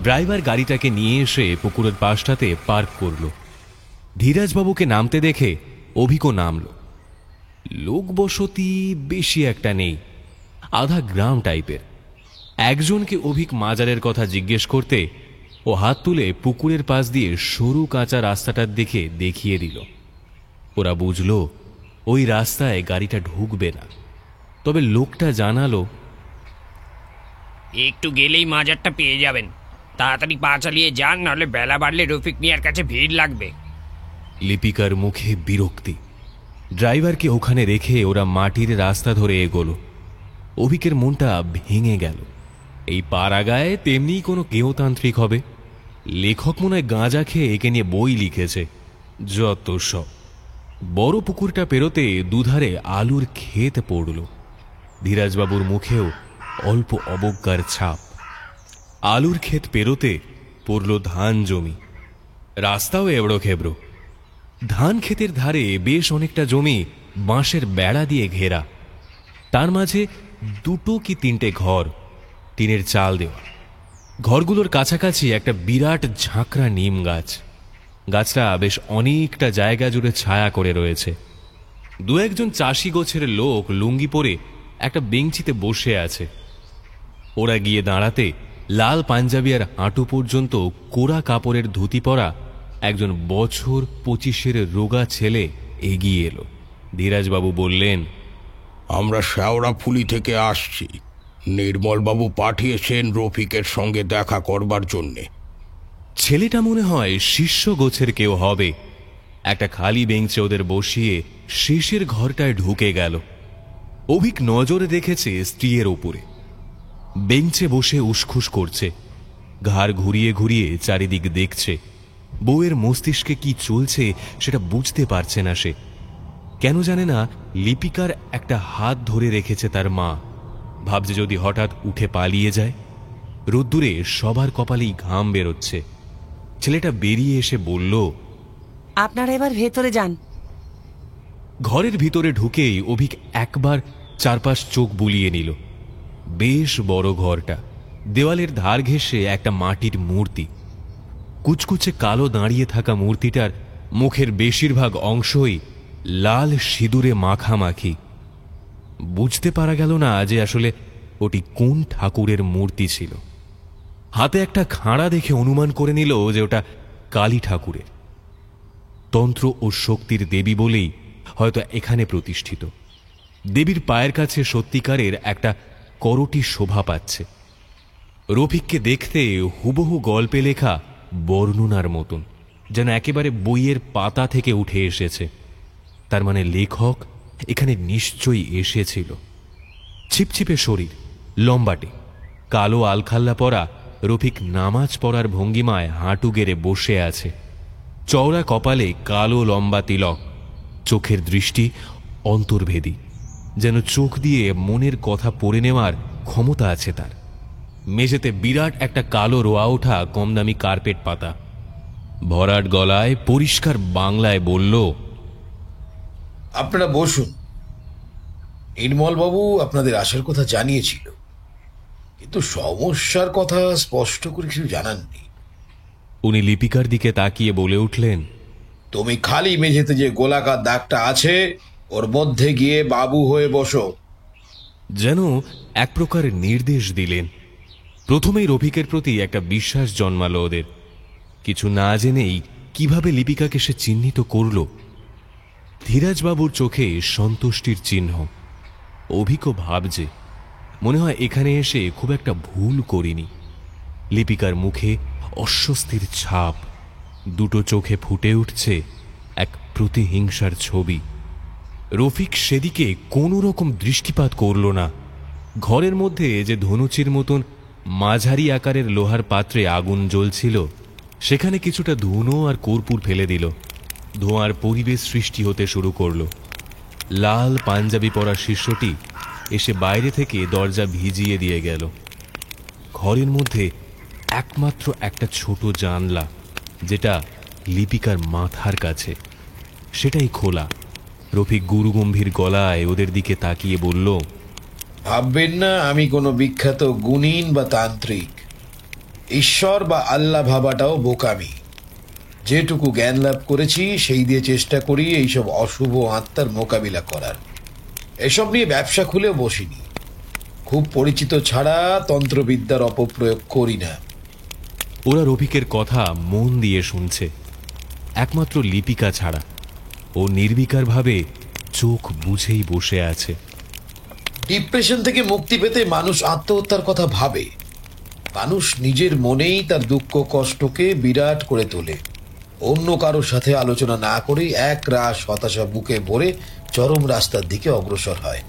[SPEAKER 2] ড্রাইভার গাড়িটাকে নিয়ে এসে পুকুরের পাশটাতে পার্ক করল। ধীরাজবাবুকে নামতে দেখে অভিকও নামল। লোকবসতি বেশি একটা নেই, আধা গ্রাম টাইপের। একজনকে অভিক মাজারের কথা জিজ্ঞেস করতে ও হাত তুলে পুকুরের পাশ দিয়ে সরু কাঁচা রাস্তাটার দিকে দেখিয়ে দিল। ওরা বুঝল ওই রাস্তায় গাড়িটা ঢুকবে না। তবে লোকটা জানালো,
[SPEAKER 8] একটু গেলেই মাজারটা পেয়ে যাবেন, তাড়াতাড়ি পা চালিয়ে যান, নাহলে বেলা বাড়লে রফিক মিয়ার কাছে ভিড় লাগবে।
[SPEAKER 2] লিপিকার মুখে বিরক্তি। ড্রাইভারকে ওখানে রেখে ওরা মাটির রাস্তা ধরে এগোলো। অভিকের মনটা ভেঙে গেল। এই পাড়াগায়ে তেমনি কোনো কেউতান্ত্রিক হবে। লেখক মনে হয় গাঁজা খেয়ে একে নিয়ে বই লিখেছে। যত সব। বড় পুকুরটা পেরোতে দুধারে আলুর ক্ষেত পড়ল। ধীরাজবাবুর মুখেও অল্প অবজ্ঞার ছাপ। আলুর ক্ষেত পেরোতে পড়ল ধান জমি, রাস্তাও এবড়ো খেবড়ো। ধান ক্ষেতের ধারে বেশ অনেকটা জমি বাঁশের বেড়া দিয়ে ঘেরা, তার মাঝে 2 কি 3টে ঘর, টিনের চাল দেওয়া। ঘরগুলোর কাছাকাছি একটা বিরাট ঝাঁকড়া নিম গাছ। গাছটা বেশ অনেকটা জায়গা জুড়ে ছায়া করে রয়েছে। 2-1জন চাষি গোছের লোক লুঙ্গি পরে একটা বেঞ্চিতে বসে আছে। ওরা গিয়ে দাঁড়াতে লাল পাঞ্জাবি আর হাঁটু পর্যন্ত কোরা কাপড়ের ধুতি পরা একজন বছর 25-এর রোগা ছেলে এগিয়ে এলো। ধীরাজবাবু বললেন,
[SPEAKER 6] আমরা শেওড়াফুলি থেকে আসছি। নির্মলবাবু পাঠিয়েছেন রফিকের সঙ্গে দেখা করবার জন্যে।
[SPEAKER 2] ছেলেটা মনে হয় শিষ্য গোছের কেউ হবে। একটা খালি বেঞ্চে ওদের বসিয়ে শেষের ঘরটায় ঢুকে গেল। অভিক নজরে দেখেছে স্ত্রীর ওপরে, বেঞ্চে বসে উসখুস করছে, ঘাড় ঘুরিয়ে ঘুরিয়ে চারিদিক দেখছে। বউয়ের মস্তিষ্কে কি চলছে সেটা বুঝতে পারছে না সে। কেন জানে না লিপিকার একটা হাত ধরে রেখেছে তার মা। ভাবছে যদি হঠাৎ উঠে পালিয়ে যায়। রোদ্দুরে সবার কপালেই ঘাম বেরোচ্ছে। ছেলেটা বেরিয়ে এসে বলল,
[SPEAKER 9] আপনারা এবার ভেতরে যান।
[SPEAKER 2] ঘরের ভিতরে ঢুকেই অভিক একবার চারপাশ চোখ বুলিয়ে নিল। বেশ বড় ঘরটা। দেওয়ালের ধার ঘেঁষে একটা মাটির মূর্তি। কুচকুচে কালো দাঁড়িয়ে থাকা মূর্তিটার মুখের বেশিরভাগ অংশই লাল সিঁদুরে মাখামাখি। বুঝতে পারা গেল না যে আসলে ওটি কোন ঠাকুরের মূর্তি ছিল। হাতে একটা খাঁড়া দেখে অনুমান করে নিল যে ওটা কালী ঠাকুরের। তন্ত্র ও শক্তির দেবী বলেই হয়তো এখানে প্রতিষ্ঠিত। দেবীর পায়ের কাছে সত্যিকারের একটা করটি শোভা পাচ্ছে। রফিককে দেখতে হুবহু গল্পে লেখা বর্ণনার মতন, যেন একেবারে বইয়ের পাতা থেকে উঠে এসেছে। তার মানে লেখক এখানে নিশ্চয়ই এসেছিল। ছিপছিপে শরীর, লম্বাটে, কালো আলখাল্লা পরা রফিক নামাজ পড়ার ভঙ্গিমায় হাঁটু গেড়ে বসে আছে। চওড়া কপালে কালো লম্বা তিলক, চোখের দৃষ্টি অন্তর্ভেদী, যেন চোখ দিয়ে মনের কথা পড়ে নেওয়ার ক্ষমতা আছে তার। মেঝেতে বিরাট একটা কালো রোয়া ওঠা কমদামি কার্পেট পাতা। ভরাট গলায় পরিষ্কার বাংলায় বলল,
[SPEAKER 10] আপনারা বসুন। নির্মলবাবু আপনাদের আসার কথা জানিয়েছিল, কিন্তু সমস্যার কথা স্পষ্ট করে কিছু জানাননি।
[SPEAKER 2] উনি লিপিকার দিকে তাকিয়ে বলে উঠলেন,
[SPEAKER 10] তুমি খালি মেঝেতে যে গোলাকার দাগটা আছে ওর মধ্যে গিয়ে বাবু হয়ে বসো।
[SPEAKER 2] যেন এক প্রকার নির্দেশ দিলেন। প্রথমেই রফিকের প্রতি একটা বিশ্বাস জন্মালো ওদের। কিছু না জেনেই কিভাবে লিপিকাকে সে চিহ্নিত করল। ধীরাজবাবুর চোখে সন্তুষ্টির চিহ্ন। অভিকও ভাবছে, মনে হয় এখানে এসে খুব একটা ভুল করিনি। লিপিকার মুখে অস্বস্তির ছাপ, 2 চোখে ফুটে উঠছে এক প্রতিহিংসার ছবি। রফিক সেদিকে কোনো রকম দৃষ্টিপাত করল না। ঘরের মধ্যে যে ধনুচির মতন মাঝারি আকারের লোহার পাত্রে আগুন জ্বলছিল, সেখানে কিছুটা ধুনো আর কর্পূর ফেলে দিল। ধোঁয়ার পরিবেশ সৃষ্টি হতে শুরু করল। লাল পাঞ্জাবি পরা শিষ্যটি এসে বাইরে থেকে দরজা ভিজিয়ে দিয়ে গেল। ঘরের মধ্যে একমাত্র একটা ছোট জানলা, যেটা লিপিকার মাথার কাছে, সেটাই খোলা। রফিক গুরুগম্ভীর গলায় ওদের দিকে তাকিয়ে বলল,
[SPEAKER 10] ভাববেন না আমি কোনো বিখ্যাত গুণিন বা তান্ত্রিক। ঈশ্বর বা আল্লাহ ভাবাটাও বোকামি। যেটুকু জ্ঞান লাভ করেছি সেই দিয়ে চেষ্টা করি এইসব অশুভ আত্মার মোকাবিলা করার। এসব নিয়ে ব্যবসা খুলেও বসিনি। খুব পরিচিত ছাড়া তন্ত্রবিদ্যার অপপ্রয়োগ করি না।
[SPEAKER 2] ওরা রফিকের কথা মন দিয়ে শুনছে, একমাত্র লিপিকা ছাড়া। ও নির্বিকারভাবে চোখ বুঝেই বসে আছে।
[SPEAKER 10] ডিপ্রেশন থেকে মুক্তি পেতে মানুষ আত্মহত্যার কথা ভাবে। মানুষ নিজের মনেই তার দুঃখ কষ্টকে বিরাট করে তোলে। অন্য কারোর সাথে আলোচনা না করেই এক রাশ হতাশা বুকে ভরে চরম রাস্তার দিকে অগ্রসর হয়।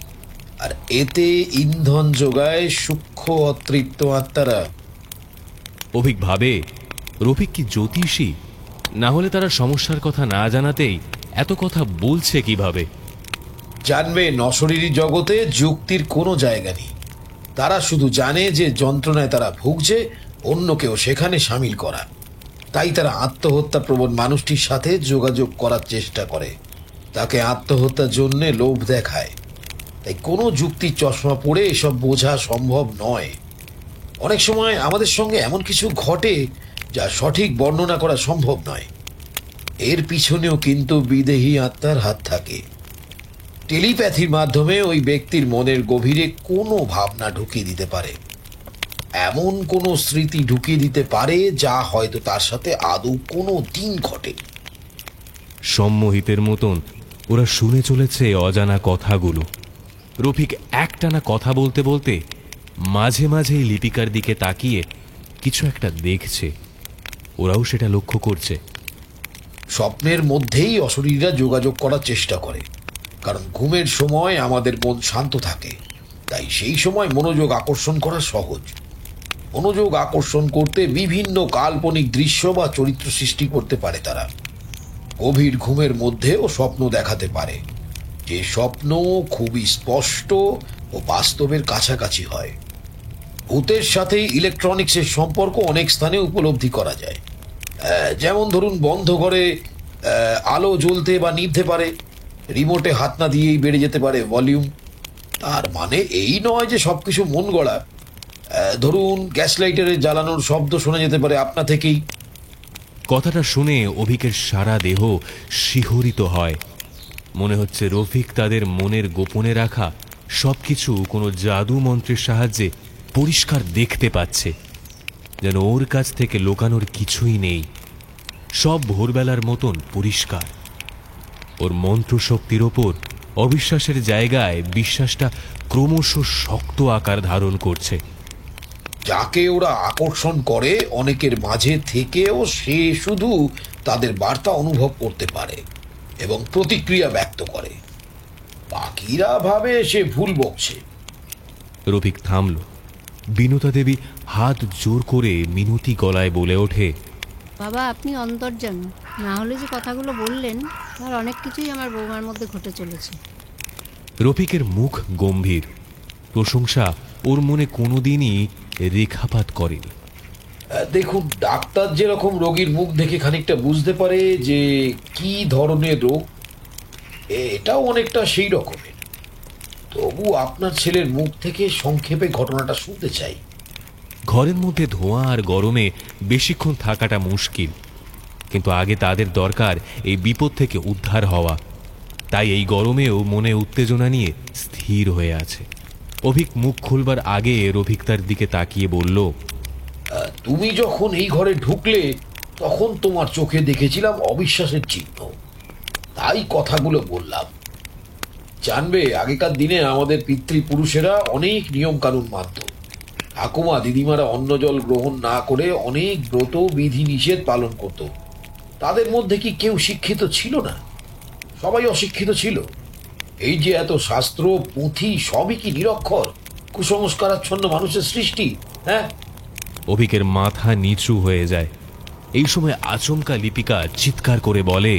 [SPEAKER 10] আর এতে ইন্ধন যোগায় সূক্ষ্ম অতৃপ্ত আত্মারা।
[SPEAKER 2] অভিক ভাবে, রফিক কি জ্যোতিষী? না হলে তারা সমস্যার কথা না জানাতেই এত কথা বলছে কিভাবে?
[SPEAKER 10] জানবে নশরীরী জগতে যুক্তির কোনো জায়গা নেই। তারা শুধু জানে যে যন্ত্রণায় তারা ভুগছে, অন্যকেও সেখানে সামিল করা। তাই তারা আত্মহত্যা প্রবণ মানুষটির সাথে যোগাযোগ করার চেষ্টা করে, তাকে আত্মহত্যার জন্য লোভ দেখায়। তাই কোনো যুক্তির চশমা পড়ে এসব বোঝা সম্ভব নয়। অনেক সময় আমাদের সঙ্গে এমন কিছু ঘটে যা সঠিক বর্ণনা করা সম্ভব নয়। এর পিছনেও কিন্তু বিদেহী আত্মার হাত থাকে। টেলিপ্যাথির মাধ্যমে ওই ব্যক্তির মনের গভীরে কোনো ভাবনা ঢুকিয়ে দিতে পারে, এমন কোনো স্মৃতি ঢুকিয়ে দিতে পারে যা হয়তো তার সাথে আদৌ কোনো দিন ঘটে।
[SPEAKER 2] সম্মোহিতের মতন ওরা শুনে চলেছে অজানা কথাগুলো। রফিক একটানা কথা বলতে বলতে মাঝে মাঝেই লিপিকার দিকে তাকিয়ে কিছু একটা দেখছে। ওরাও সেটা লক্ষ্য করছে।
[SPEAKER 10] স্বপ্নের মধ্যেই অশরীরীরা যোগাযোগ করার চেষ্টা করে, কারণ ঘুমের সময় আমাদের মন শান্ত থাকে। তাই সেই সময় মনোযোগ আকর্ষণ করা সহজ। মনোযোগ আকর্ষণ করতে বিভিন্ন কাল্পনিক দৃশ্য বা চরিত্র সৃষ্টি করতে পারে তারা। গভীর ঘুমের মধ্যেও স্বপ্ন দেখাতে পারে, যে স্বপ্ন খুবই স্পষ্ট ও বাস্তবের কাছাকাছি হয়। ভূতের সাথে ইলেকট্রনিক্সের সম্পর্ক অনেক স্থানে উপলব্ধি করা যায়। যেমন ধরুন, বন্ধ ঘরে আলো জ্বলতে বা নিভতে পারে, রিমোটে হাত না দিয়েই বেড়ে যেতে পারে ভলিউম। তার মানে এই নয় যে সবকিছু মন গড়া। ধরুন, গ্যাস লাইটারের জ্বালানোর শব্দ শোনা যেতে পারে আপনা থেকেই।
[SPEAKER 2] কথাটা শুনে অভিকের সারা দেহ শিহরিত হয়। মনে হচ্ছে রফিক তাদের মনের গোপনে রাখা সবকিছু কোনো জাদু মন্ত্রের সাহায্যে পরিষ্কার দেখতে পাচ্ছে, যেন ওর কাছ থেকে লুকানোর কিছুই নেই। সব ভোরবেলার মতন পরিষ্কার। ওর মন্ত্রশক্তির ওপর অবিশ্বাসের জায়গায় বিশ্বাসটা ক্রমশ শক্ত আকার ধারণ করছে।
[SPEAKER 10] যাকে ওরা আকর্ষণ করে, অনেকের মাঝে থেকেও সে শুধু তাদের বার্তা অনুভব করতে পারে এবং প্রতিক্রিয়া ব্যক্ত করে। বাকিরা ভাবে সে ভুল বকছে।
[SPEAKER 2] রফিক থামল। বিনুতা দেবী হাত জোর করে মিনতি গলায় বলে ওঠে,
[SPEAKER 7] বাবা আপনি অন্তর্যামী, না হলে যে কথাগুলো বললেন তার অনেক কিছুই আমার বৌমার মধ্যে ঘটে চলেছে।
[SPEAKER 2] রফিকের মুখ গম্ভীর। প্রশংসা ওর মনে কোনোদিনই রেখাপাত করেনি।
[SPEAKER 10] দেখুন, ডাক্তার যেরকম রোগীর মুখ দেখে খানিকটা বুঝতে পারে যে কি ধরনের রোগ, এটাও অনেকটা সেই রকমের। তবু আপনার ছেলের মুখ থেকে সংক্ষেপে ঘটনাটা শুনতে চাই।
[SPEAKER 2] ঘরের মধ্যে ধোঁয়া আর গরমে বেশিক্ষণ থাকাটা মুশকিল, কিন্তু আগে তাদের দরকার এই বিপদ থেকে উদ্ধার হওয়া। তাই এই গরমেও মনে উত্তেজনা নিয়ে স্থির হয়ে আছে। অভিক মুখ খুলবার আগে রফিক তার দিকে তাকিয়ে বলল,
[SPEAKER 10] তুমি যখন এই ঘরে ঢুকলে তখন তোমার চোখে দেখেছিলাম অবিশ্বাসের চিহ্ন, তাই কথাগুলো বললাম। জানবে, আগেকার দিনে আমাদের পিতৃপুরুষেরা অনেক নিয়ম কানুন মানত। ঠাকুমা দিদিমারা অন্ন জল গ্রহণ না করে অনেক ব্রত বিধি নিষেধ পালন করত। তাদের মধ্যে কি কেউ শিক্ষিত ছিল না? সবাই অশিক্ষিত ছিল। এই যে এত শাস্ত্র পুঁথি, সবই কি নিরক্ষর কুসংস্কারাচ্ছন্ন মানুষের সৃষ্টি? হ্যাঁ।
[SPEAKER 2] অভিকের মাথা নিচু হয়ে যায়। এই সময় আচমকা লিপিকা চিৎকার করে বলে,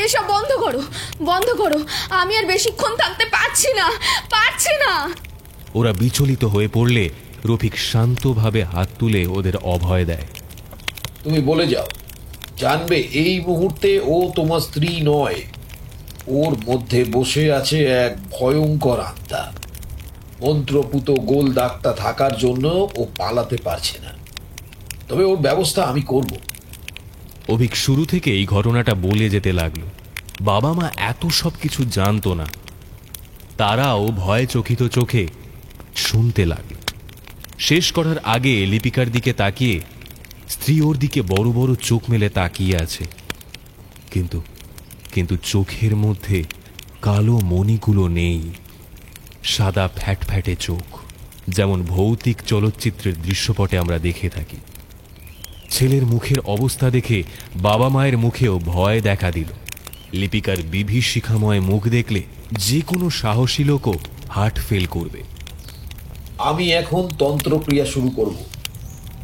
[SPEAKER 5] এসব বন্ধ করো, বন্ধ করো, আমি আর বেশিক্ষণ থাকতে পারছি না।
[SPEAKER 2] ওরা বিচলিত হয়ে পড়লে রফিক শান্তভাবে হাত তুলে ওদের অভয় দেয়।
[SPEAKER 10] তুমি বলে যাও। জানবে, এই মুহূর্তে ও তোমার স্ত্রী নয়, ওর মধ্যে বসে আছে এক ভয়ঙ্কর আত্মা। মন্ত্রপুত গোল দাগটা থাকার জন্য ও পালাতে পারছে না, তবে ওর ব্যবস্থা আমি করব।
[SPEAKER 2] অভিক শুরু থেকে এই ঘটনাটা বলে যেতে লাগলো। বাবা মা এত সব কিছু জানতো না। তারাও ভয়ে চকিত চোখে শুনতে লাগলো। শেষ করার আগে লিপিকার দিকে তাকিয়ে স্ত্রী ওর দিকে বড় বড় চোখ মেলে তাকিয়ে আছে, কিন্তু চোখের মধ্যে কালো মণিগুলো নেই। সাদা ফ্যাটফ্যাটে চোখ, যেমন ভৌতিক চলচ্চিত্রের দৃশ্যপটে আমরা দেখে থাকি। ছেলের মুখের অবস্থা দেখে বাবা মায়ের মুখেও ভয় দেখা দিল। লিপিকার বিভীষিকাময় মুখ দেখলে যে কোনো সাহসী লোকও হার্ট ফেল করবে।
[SPEAKER 10] আমি এখন তন্ত্রক্রিয়া শুরু করব।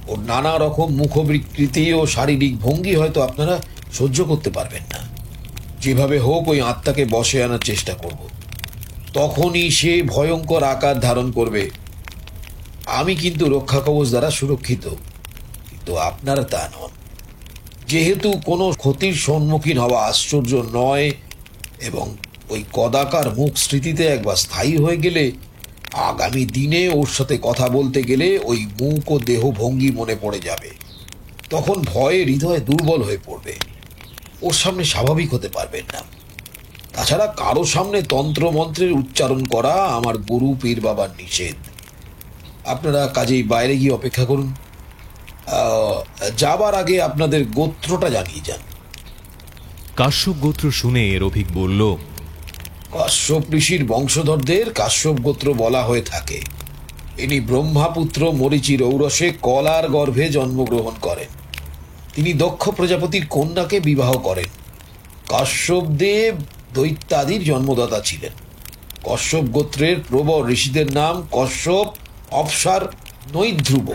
[SPEAKER 10] ওর নানা রকম মুখবিকৃতি ও শারীরিক ভঙ্গি হয়তো আপনারা সহ্য করতে পারবেন না। যেভাবে হোক ওই আত্মাকে বশে আনার চেষ্টা করব। তখনই সে ভয়ঙ্কর আকার ধারণ করবে। আমি কিন্তু রক্ষা কবচ দ্বারা সুরক্ষিত, কিন্তু আপনারা তা নন। যেহেতু কোনো ক্ষতির সম্মুখীন হওয়া আশ্চর্য নয় এবং ওই কদাকার মুখ স্মৃতিতে একবার স্থায়ী হয়ে গেলে আগামী দিনে ওর সাথে কথা বলতে গেলে ওই মুখ ও দেহ ভঙ্গি মনে পড়ে যাবে। তখন ভয়ে হৃদয় দুর্বল হয়ে পড়বে, ওর সামনে স্বাভাবিক হতে পারবেন না। তাছাড়া কারো সামনে তন্ত্রমন্ত্রের উচ্চারণ করা আমার গুরু পীর বাবার নিষেধ। আপনারা কাজেই বাইরে গিয়ে অপেক্ষা করুন। যাবার আগে আপনাদের গোত্রটা জানিয়ে যান।
[SPEAKER 2] কাশ্যপ গোত্র শুনে রফিক বলল,
[SPEAKER 10] কাশ্যপ ঋষির বংশধরদের কাশ্যপ গোত্র বলা হয়ে থাকে। ইনি ব্রহ্মাপুত্র মরীচির ঔরসে কলার গর্ভে জন্মগ্রহণ করেন। তিনি দক্ষ প্রজাপতির কন্যাকে বিবাহ করেন। কাশ্যপ দেব দৈত্যাদির জন্মদাতা ছিলেন। কশ্যপ গোত্রের প্রবর ঋষিদের নাম কশ্যপ, অপসার, নৈধ্রুব।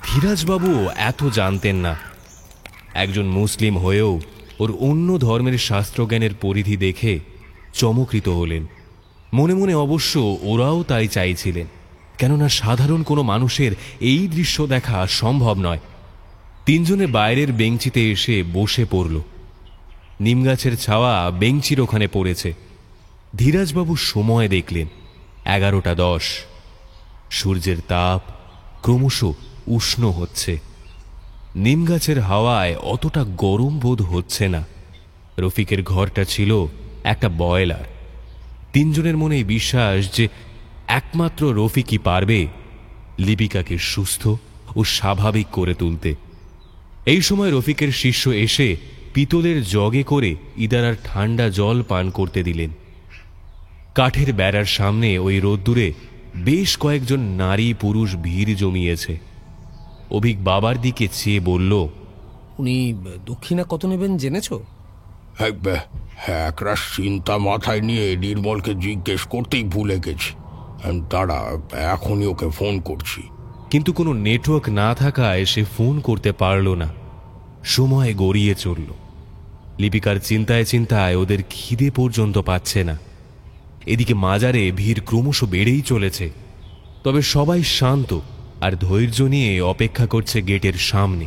[SPEAKER 2] ধীরাজবাবুও এত জানতেন না। একজন মুসলিম হয়েও ওর অন্য ধর্মের শাস্ত্রজ্ঞানের পরিধি দেখে চমকৃত হলেন। মনে মনে অবশ্য ওরাও তাই চাইছিলেন, কেননা সাধারণ কোনো মানুষের এই দৃশ্য দেখা সম্ভব নয়। তিনজনে বাইরের বেঞ্চিতে এসে বসে পড়ল। নিমগাছের ছাওয়া বেঞ্চির ওখানে পড়েছে। ধীরাজবাবু সময় দেখলেন 11:10। সূর্যের তাপ ক্রমশ উষ্ণ হচ্ছে। নিমগাছের হাওয়ায় অতটা গরম বোধ হচ্ছে না। রফিকের ঘরটা ছিল একটা বয়লার। তিনজনের মনে বিশ্বাস যে একমাত্র রফিকই পারবে লিপিকাকে সুস্থ ও স্বাভাবিক করে তুলতে। এই সময় রফিকের শিষ্য এসে পিতলের জগে করে ইদারার ঠান্ডা জল পান করতে দিলেন। কাঠের বেড়ার সামনে ওই রোদ্দুরে বেশ কয়েকজন নারী পুরুষ ভিড় জমিয়েছে। অভিক বাবার দিকে চেয়ে বলল,
[SPEAKER 3] উনি দক্ষিণা কত নেবেন জেনেছো?
[SPEAKER 6] একরাশ চিন্তা মাথায় নিয়ে নির্মলকে জিজ্ঞেস করতেই ভুলে গেছি। দাঁড়া, এখনই ওকে ফোন করছি।
[SPEAKER 2] কিন্তু কোনো নেটওয়ার্ক না থাকায় সে ফোন করতে পারল না। সময় গড়িয়ে চলল। লিপিকার চিন্তায় চিন্তায় ওদের খিদে পর্যন্ত পাচ্ছে না। এদিকে মাজারে ভিড় ক্রমশ বেড়েই চলেছে। তবে সবাই শান্ত আর ধৈর্য নিয়ে অপেক্ষা করছে গেটের সামনে।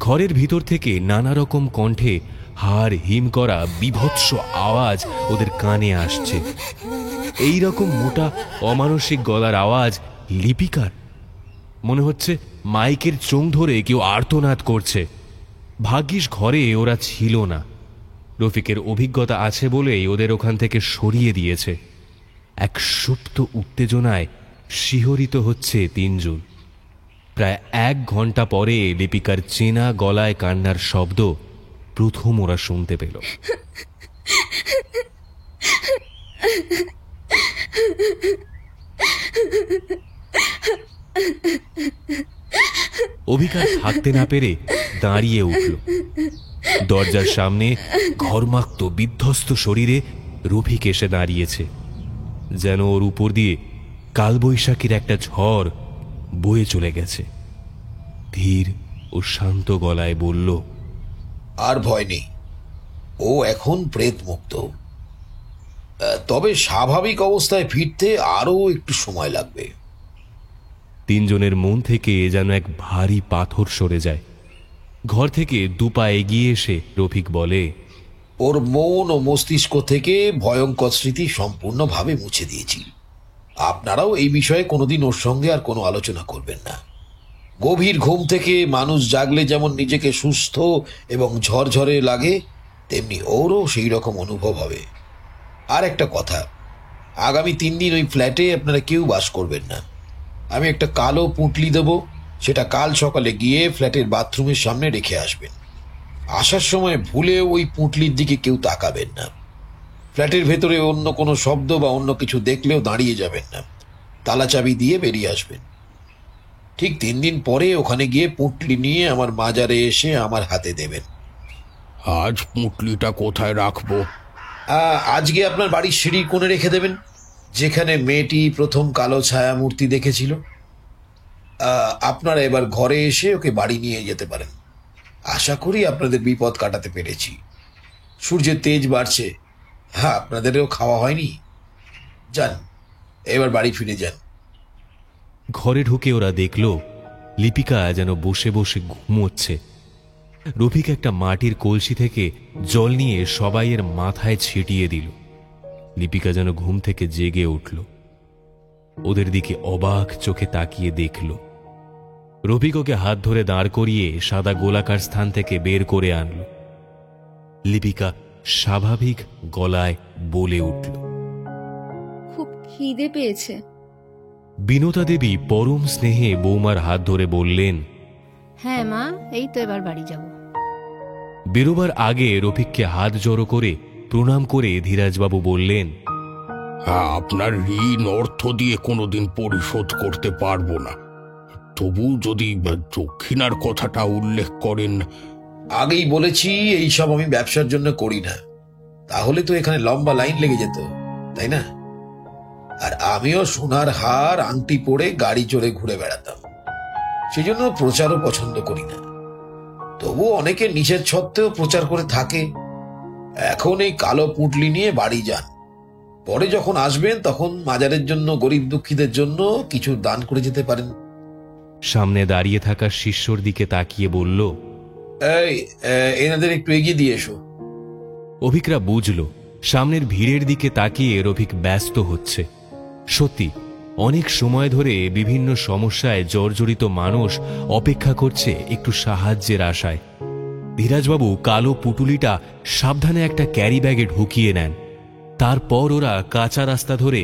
[SPEAKER 2] ঘরের ভিতর থেকে নানা রকম কণ্ঠে হাড় হিম করা বিভৎস আওয়াজ ওদের কানে আসছে। এই রকম মোটা অমানসিক গলার আওয়াজ লিপিকার। মনে হচ্ছে মাইকের চোং ধরে কেউ আর্তনাদ করছে। ভাগ্যিস ঘরে ওরা ছিল না। রফিকের অভিজ্ঞতা আছে বলেই ওদের ওখান থেকে সরিয়ে দিয়েছে। এক সুপ্ত উত্তেজনায় শিহরিত হচ্ছে তিনজন। প্রায় 1 ঘন্টা পরে লিপিকার চেনা গলায় কান্নার শব্দ প্রথম ওরা শুনতে পেল। অভিকার থাকতে না পেরে দাঁড়িয়ে উঠল। দরজার সামনে ঘর্মাক্ত বিধ্বস্ত শরীরে রফিক এসে দাঁড়িয়েছে, যেন ওর উপর দিয়ে কালবৈশাখীর একটা ঝড় বয়ে চলে গেছে। ধীর ও শান্ত গলায় বলল,
[SPEAKER 10] আর ভয় নেই, ও এখন প্রেত মুক্ত। তবে স্বাভাবিক অবস্থায় ফিরতে আরো একটু সময় লাগবে।
[SPEAKER 2] তিনজনের মন থেকে যেন এক ভারী পাথর সরে যায়। ঘর থেকে 2 পা এগিয়ে এসে রফিক বলে,
[SPEAKER 10] ওর মন ও মস্তিষ্ক থেকে ভয়ঙ্কর স্মৃতি সম্পূর্ণভাবে মুছে দিয়েছি। আপনারাও এই বিষয়ে কোনোদিন ওর সঙ্গে আর কোনো আলোচনা করবেন না। গভীর ঘুম থেকে মানুষ জাগলে যেমন নিজেকে সুস্থ এবং ঝরঝরে লাগে, তেমনি ওরও সেই রকম অনুভব হবে। আর একটা কথা, আগামী 3 দিন ওই ফ্ল্যাটে আপনারা কেউ বাস করবেন না। আমি একটা কালো পুঁটলি দেব, সেটা কাল সকালে গিয়ে ফ্ল্যাটের বাথরুমের সামনে রেখে আসবেন। আসার সময় ভুলে ওই পুঁটলির দিকে কেউ তাকাবেন না। ফ্ল্যাটের ভেতরে অন্য কোনো শব্দ বা অন্য কিছু দেখলেও দাঁড়িয়ে যাবেন না, তালা চাবি দিয়ে বেরিয়ে আসবেন। ঠিক 3 দিন পরে ওখানে গিয়ে পুঁটলি নিয়ে আমার মাজারে এসে আমার হাতে দেবেন।
[SPEAKER 6] আজ পুঁটলিটা কোথায় রাখবো?
[SPEAKER 10] আজকে আপনার বাড়ির সিঁড়ির কোণে রেখে দেবেন, যেখানে মেয়েটি প্রথম কালো ছায়া মূর্তি দেখেছিল। আপনারা এবার ঘরে এসে ওকে বাড়ি নিয়ে যেতে পারেন। আশা করি আপনাদের বিপদ কাটাতে পেরেছি। সূর্যের তেজ বাড়ছে। হ্যাঁ, আপনাদেরও খাওয়া হয়নি। যান, এবার বাড়ি ফিরে যান।
[SPEAKER 2] ঘরে ঢুকে ওরা দেখল লিপিকা যেন বসে বসে ঘুমোচ্ছে। রফিক একটা মাটির কলসি থেকে জল নিয়ে সবাইয়ের মাথায় ছিটিয়ে দিল। লিপিকা যেন ঘুম থেকে জেগে উঠল, ওদের দিকে অবাক চোখে তাকিয়ে দেখল। রফিক ওকে হাত ধরে দাঁড় করিয়ে সাদা গোলাকার স্থান থেকে বের করে আনল। লিপিকা স্বাভাবিক গলায় বলে উঠল,
[SPEAKER 5] খুব খিদে পেয়েছে।
[SPEAKER 2] বিনোতা দেবী পরম স্নেহে বৌমার হাত ধরে বললেন,
[SPEAKER 7] হ্যাঁ মা, এই তো এবার বাড়ি যাব।
[SPEAKER 2] বেরোবার আগে রফিককে হাত জড়ো করে প্রণাম করে ধীরাজবাবু বললেন,
[SPEAKER 6] হ্যাঁ, আপনার ঋণ অর্থ দিয়ে কোনোদিন পরিশোধ করতে পারবো না, তবু যদি দক্ষিণার কথাটা উল্লেখ করেন।
[SPEAKER 10] আগেই বলেছি এইসব আমি ব্যবসার জন্য করি না, তাহলে তো এখানে লম্বা লাইন লেগে যেত, তাই না? আর আমিও সোনার হার আংটি পরে গাড়ি চড়ে ঘুরে বেড়াতাম, সেজন্য প্রচারও পছন্দ করি না। তবু অনেকে নিষেধ সত্ত্বেও প্রচার করে থাকে। এখন এই কালো পুঁটলি নিয়ে বাড়ি যান, পরে যখন আসবেন তখন মাজারের জন্য, গরিব দুঃখীদের জন্য কিছু দান করে যেতে পারেন।
[SPEAKER 2] সামনে দাঁড়িয়ে থাকা শিষ্যর দিকে তাকিয়ে বলল,
[SPEAKER 10] এনাদের একটু এগিয়ে দিয়ে এসো।
[SPEAKER 2] অভিকরা বুঝল সামনের ভিড়ের দিকে তাকিয়ে রফিক ব্যস্ত হচ্ছে। সত্যি অনেক সময় ধরে বিভিন্ন সমস্যায় জর্জরিত মানুষ অপেক্ষা করছে একটু সাহায্যের আশায়। ধীরাজবাবু কালো পুটুলিটা সাবধানে একটা ক্যারি ব্যাগে ঢুকিয়ে নেন। তারপর ওরা কাঁচা রাস্তা ধরে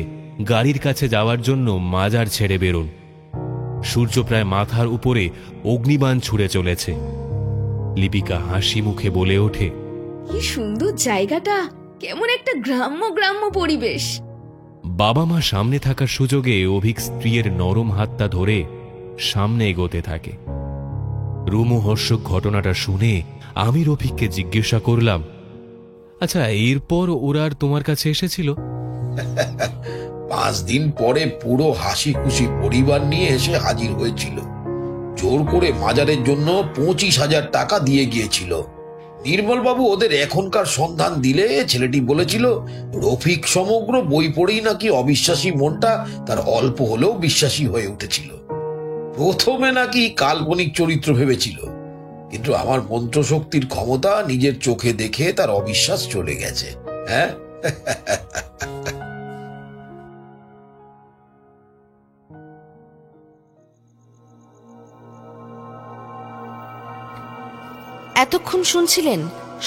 [SPEAKER 2] গাড়ির কাছে যাওয়ার জন্য মাজার ছেড়ে বেরোন। সূর্য প্রায় মাথার উপরে অগ্নিবাণ ছুড়ে চলেছে। লিপিকা হাসি মুখে বলে ওঠে,
[SPEAKER 5] কি সুন্দর জায়গাটা, কেমন একটা গ্রাম্য গ্রাম্য পরিবেশ।
[SPEAKER 2] বাবা মা সামনে থাকার সুযোগে অভিক স্ত্রীর নরম হাতটা ধরে সামনে এগোতে থাকে। রোমহর্ষক ঘটনাটা শুনে আমি রফিককে জিজ্ঞাসা করলাম, আচ্ছা এরপর ওরা আর তোমার কাছে এসেছিল?
[SPEAKER 10] 5 দিন পরে পুরো হাসি খুশি পরিবার নিয়ে এসে হাজির হয়েছিল। জোর করে মাজারের জন্য 25,000 টাকা দিয়ে গিয়েছিল। নির্মলবাবু ওদের এখনকার সন্ধান দিলে ছেলেটি বলেছিল রফিক সমগ্র বই পড়েই নাকি অবিশ্বাসী মনটা তার অল্প হলেও বিশ্বাসী হয়ে উঠেছিল। প্রথমে নাকি কাল্পনিক চরিত্র ভেবেছিল, কিন্তু আমার মন্ত্রশক্তির ক্ষমতা নিজের চোখে দেখে তার অবিশ্বাস চলে গেছে। হ্যাঁ,
[SPEAKER 1] এতক্ষণ শুনছিলেন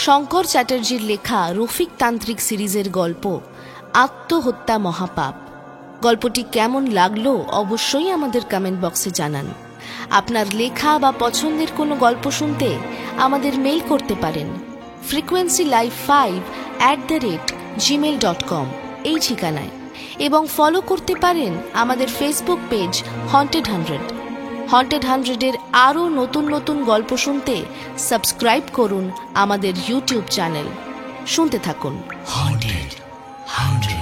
[SPEAKER 1] শঙ্কর চ্যাটার্জির লেখা রফিক তান্ত্রিক সিরিজের গল্প আত্মহত্যা মহাপাপ। গল্পটি কেমন লাগলো অবশ্যই আমাদের কমেন্ট বক্সে জানান। আপনার লেখা বা পছন্দের কোনো গল্প শুনতে আমাদের মেইল করতে পারেন frequencylive5@gmail.com এই ঠিকানায়, এবং ফলো করতে পারেন আমাদের ফেসবুক পেজ হন্টেড 100। হন্টেড 100-এর আরও নতুন নতুন গল্প শুনতে সাবস্ক্রাইব করুন আমাদের ইউটিউব চ্যানেল। শুনতে থাকুন হন্টেড 100।